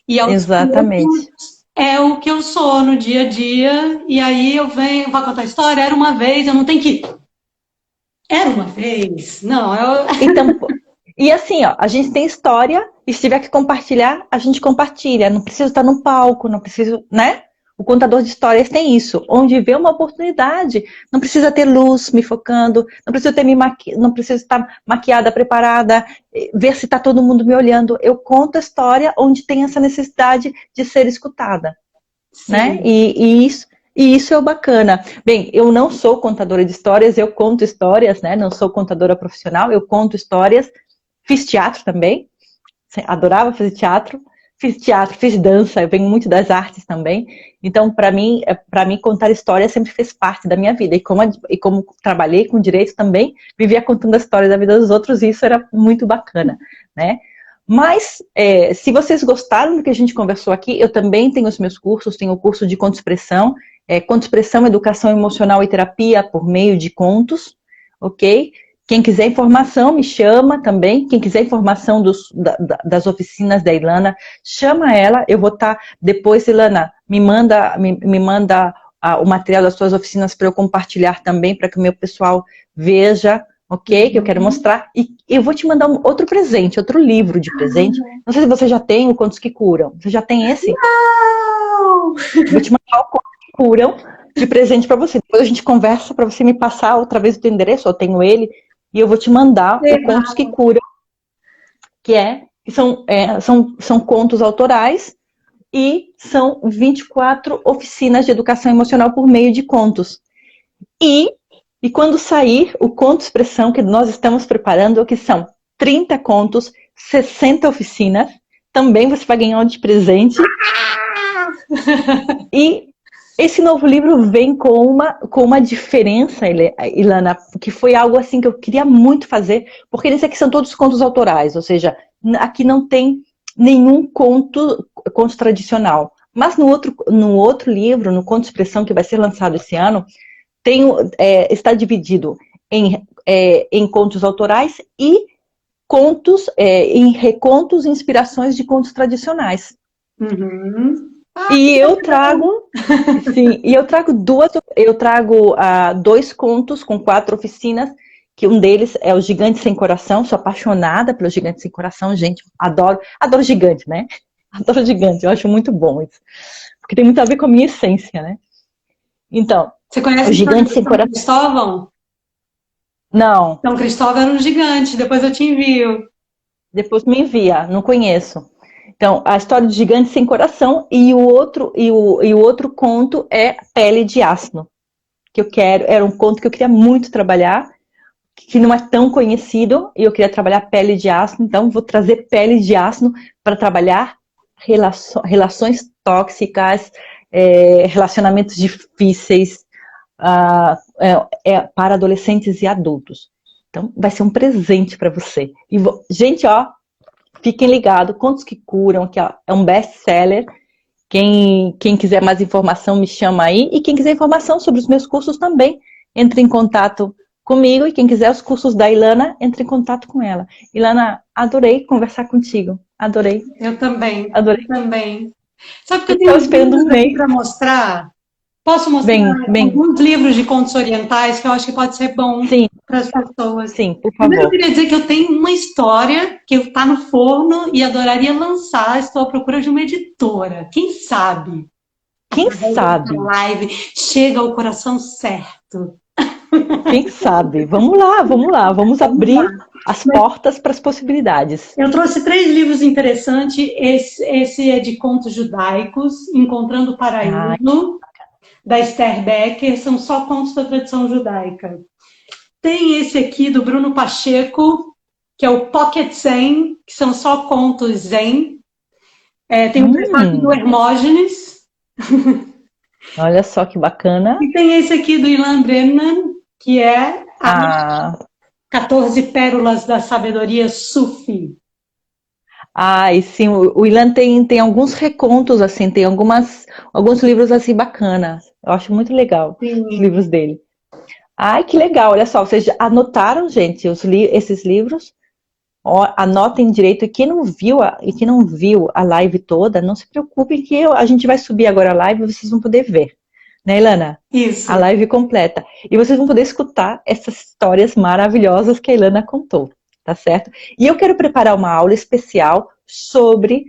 E aos poucos Exatamente. é o que eu sou no dia a dia. E aí eu venho, vai contar história, era uma vez, eu não tenho que. Era uma vez. Não, eu. Então, e assim, ó, a gente tem história, e se tiver que compartilhar, a gente compartilha. Não precisa estar no palco, não precisa, né? O contador de histórias tem isso, onde vê uma oportunidade. Não precisa ter luz me focando, não precisa ter não precisa estar maquiada, preparada, ver se está todo mundo me olhando. Eu conto a história onde tem essa necessidade de ser escutada, né? Sim. E isso é o bacana. Bem, eu não sou contadora de histórias, eu conto histórias, né? Não sou contadora profissional, eu conto histórias. Fiz teatro também, adorava fazer teatro, fiz dança, eu venho muito das artes também. Então, para mim contar história sempre fez parte da minha vida. E como trabalhei com direito também, vivia contando a história da vida dos outros e isso era muito bacana, né? Mas, se vocês gostaram do que a gente conversou aqui, eu também tenho os meus cursos, tenho o curso de conto expressão, educação emocional e terapia por meio de contos, ok? Quem quiser informação, me chama também. Quem quiser informação das oficinas da Ilana, chama ela. Eu vou estar, depois, Ilana, me manda o material das suas oficinas para eu compartilhar também, para que o meu pessoal veja, ok? Que eu quero mostrar. E eu vou te mandar outro presente, outro livro de presente. Não sei se você já tem o Contos que Curam. Você já tem esse? Não! Vou te mandar o Contos que Curam de presente para você. Depois a gente conversa para você me passar outra vez o teu endereço. Eu tenho ele. E eu vou te mandar o Contos que Curam, que são contos autorais e são 24 oficinas de educação emocional por meio de contos. E quando sair o Conto Expressão, que nós estamos preparando, que são 30 contos, 60 oficinas, também você vai ganhar um de presente. E esse novo livro vem com uma diferença, Ilana, que foi algo assim que eu queria muito fazer, porque esse aqui são todos contos autorais, ou seja, aqui não tem nenhum conto tradicional. Mas no outro livro, no Conto Expressão, que vai ser lançado esse ano, está dividido em contos autorais e contos, em recontos e inspirações de contos tradicionais. Uhum. E eu trago, sim, dois contos com 4 oficinas, que um deles é o Gigante Sem Coração. Sou apaixonada pelo Gigante Sem Coração, gente, adoro gigante, né? Adoro gigante, eu acho muito bom isso, porque tem muito a ver com a minha essência, né? Então, Você conhece o a história Gigante de Sem São Coração, Cristóvão? não, São Cristóvão era um gigante, depois eu te envio. depois me envia, não conheço. Então, a história do Gigante Sem Coração e o outro conto é Pele de Asno, era um conto que eu queria muito trabalhar, que não é tão conhecido, e eu queria trabalhar Pele de Asno, então vou trazer Pele de Asno para trabalhar relações tóxicas, relacionamentos difíceis, para adolescentes e adultos. Então, vai ser um presente para você. Gente, ó, fiquem ligados, Contos que Curam, que é um best-seller. Quem quiser mais informação, me chama aí. E quem quiser informação sobre os meus cursos também, entre em contato comigo. E quem quiser os cursos da Ilana, entre em contato com ela. Ilana, adorei conversar contigo. Adorei. Eu também, Adorei. eu também. Sabe que eu Estou tenho uns esperando um livros aqui mês. para mostrar? Posso mostrar Bem. alguns livros de contos orientais que eu acho que pode ser bom Sim, para as pessoas. sim, por Primeiro, eu favor. queria dizer que eu tenho uma história que está no forno e adoraria lançar. Estou à procura de uma editora. Quem sabe? Quem Através dessa sabe? live chega ao coração certo. Quem sabe? Vamos lá, vamos lá. Vamos abrir as portas para as possibilidades. Eu trouxe 3 livros interessantes. Esse é de contos judaicos, Encontrando o Ai, Paraíso, da Esther Becker. São só contos da tradição judaica. Tem esse aqui do Bruno Pacheco, que é o Pocket Zen, que são só contos zen. Tem o prefácio do Hermógenes. olha só que bacana. E tem esse aqui do Ilan Brennan, que é as 14 Pérolas da Sabedoria Sufi. Ah, e sim, o Ilan tem alguns recontos, assim, tem alguns livros, assim, bacanas. Eu acho muito legal os Sim. livros dele. Ai, que legal, olha só, vocês já anotaram, gente, esses livros? Ó, anotem direito, e quem não viu a live toda, não se preocupe que a gente vai subir agora a live e vocês vão poder ver, né, Ilana? A Isso. live completa. E vocês vão poder escutar essas histórias maravilhosas que a Ilana contou, tá certo? E eu quero preparar uma aula especial sobre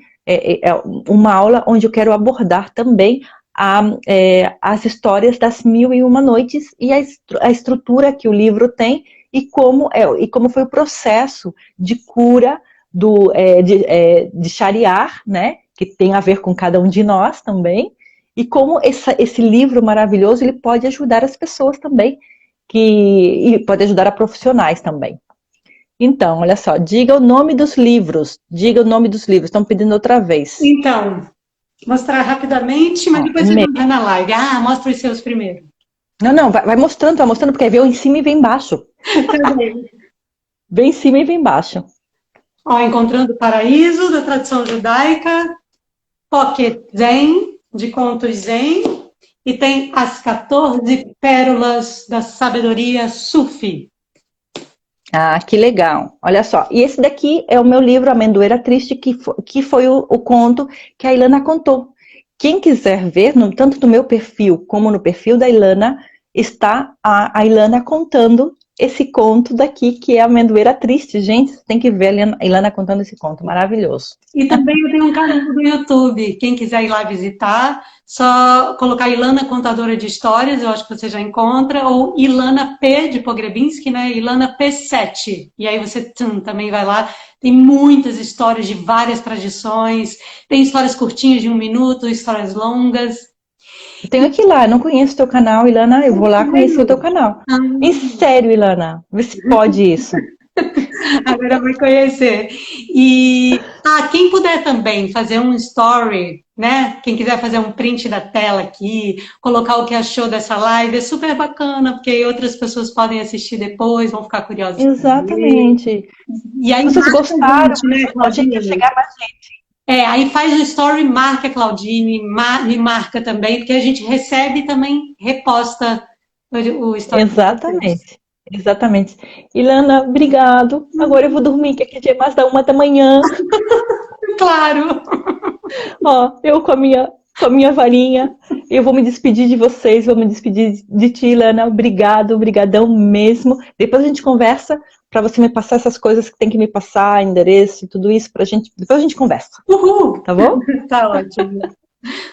uma aula onde eu quero abordar também as histórias das Mil e Uma Noites e a estrutura que o livro tem e como foi o processo de cura de Shariar, né? Que tem a ver com cada um de nós também, e como esse livro maravilhoso ele pode ajudar as pessoas também, e pode ajudar a profissionais também. Então, olha só, diga o nome dos livros. Diga o nome dos livros. Estão pedindo outra vez. Então, mostrar rapidamente, mas Ó, depois você vai na live. Ah, mostra os seus primeiro. Não, vai mostrando, tá mostrando, porque vem em cima e vem embaixo. Tá bem. Vem em cima e vem embaixo. Ó, Encontrando o Paraíso, da tradição judaica, Pocket Zen, de contos Zen, e tem As 14 Pérolas da Sabedoria Sufi. Ah, que legal. Olha só. E esse daqui é o meu livro Amendoeira Triste, que foi o conto que a Ilana contou. Quem quiser ver, tanto no meu perfil como no perfil da Ilana, está a Ilana contando esse conto daqui, que é Amendoeira Triste. Gente, você tem que ver a Ilana contando esse conto. Maravilhoso. E também eu tenho um canal do YouTube. Quem quiser ir lá visitar, só colocar Ilana Contadora de Histórias, eu acho que você já encontra, ou Ilana P, de Pogrebinski, né? Ilana P7. E aí você também vai lá. Tem muitas histórias de várias tradições. Tem histórias curtinhas de 1 minuto, histórias longas. Eu tenho que ir lá, eu não conheço o teu canal, Ilana, eu vou lá conhecer o teu canal. Em sério, Ilana, vê se pode isso. Agora vai conhecer. E quem puder também fazer um story, né? Quem quiser fazer um print da tela aqui, colocar o que achou dessa live, é super bacana, porque aí outras pessoas podem assistir depois, vão ficar curiosas também. Exatamente. E aí Se vocês marca a gostaram, gente, né, a gente quer Claudine? chegar mais gente. Aí faz o story, marca a Claudine, me marca também, porque a gente recebe e também reposta o story. Exatamente. Exatamente. Ilana, obrigado. Agora eu vou dormir, que aqui já é mais da 1 da manhã. Claro! Ó, eu com a minha varinha, eu vou me despedir de vocês, vou me despedir de ti, Ilana. Obrigado, brigadão mesmo. Depois a gente conversa para você me passar essas coisas que tem que me passar, endereço e tudo isso pra gente. Depois a gente conversa, Uhul! tá bom? Tá ótimo.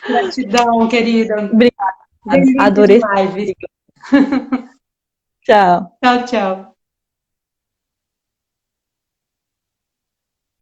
Gratidão, querida. Obrigada. Delícia de Adorei. live. Tchau. Tchau, tchau.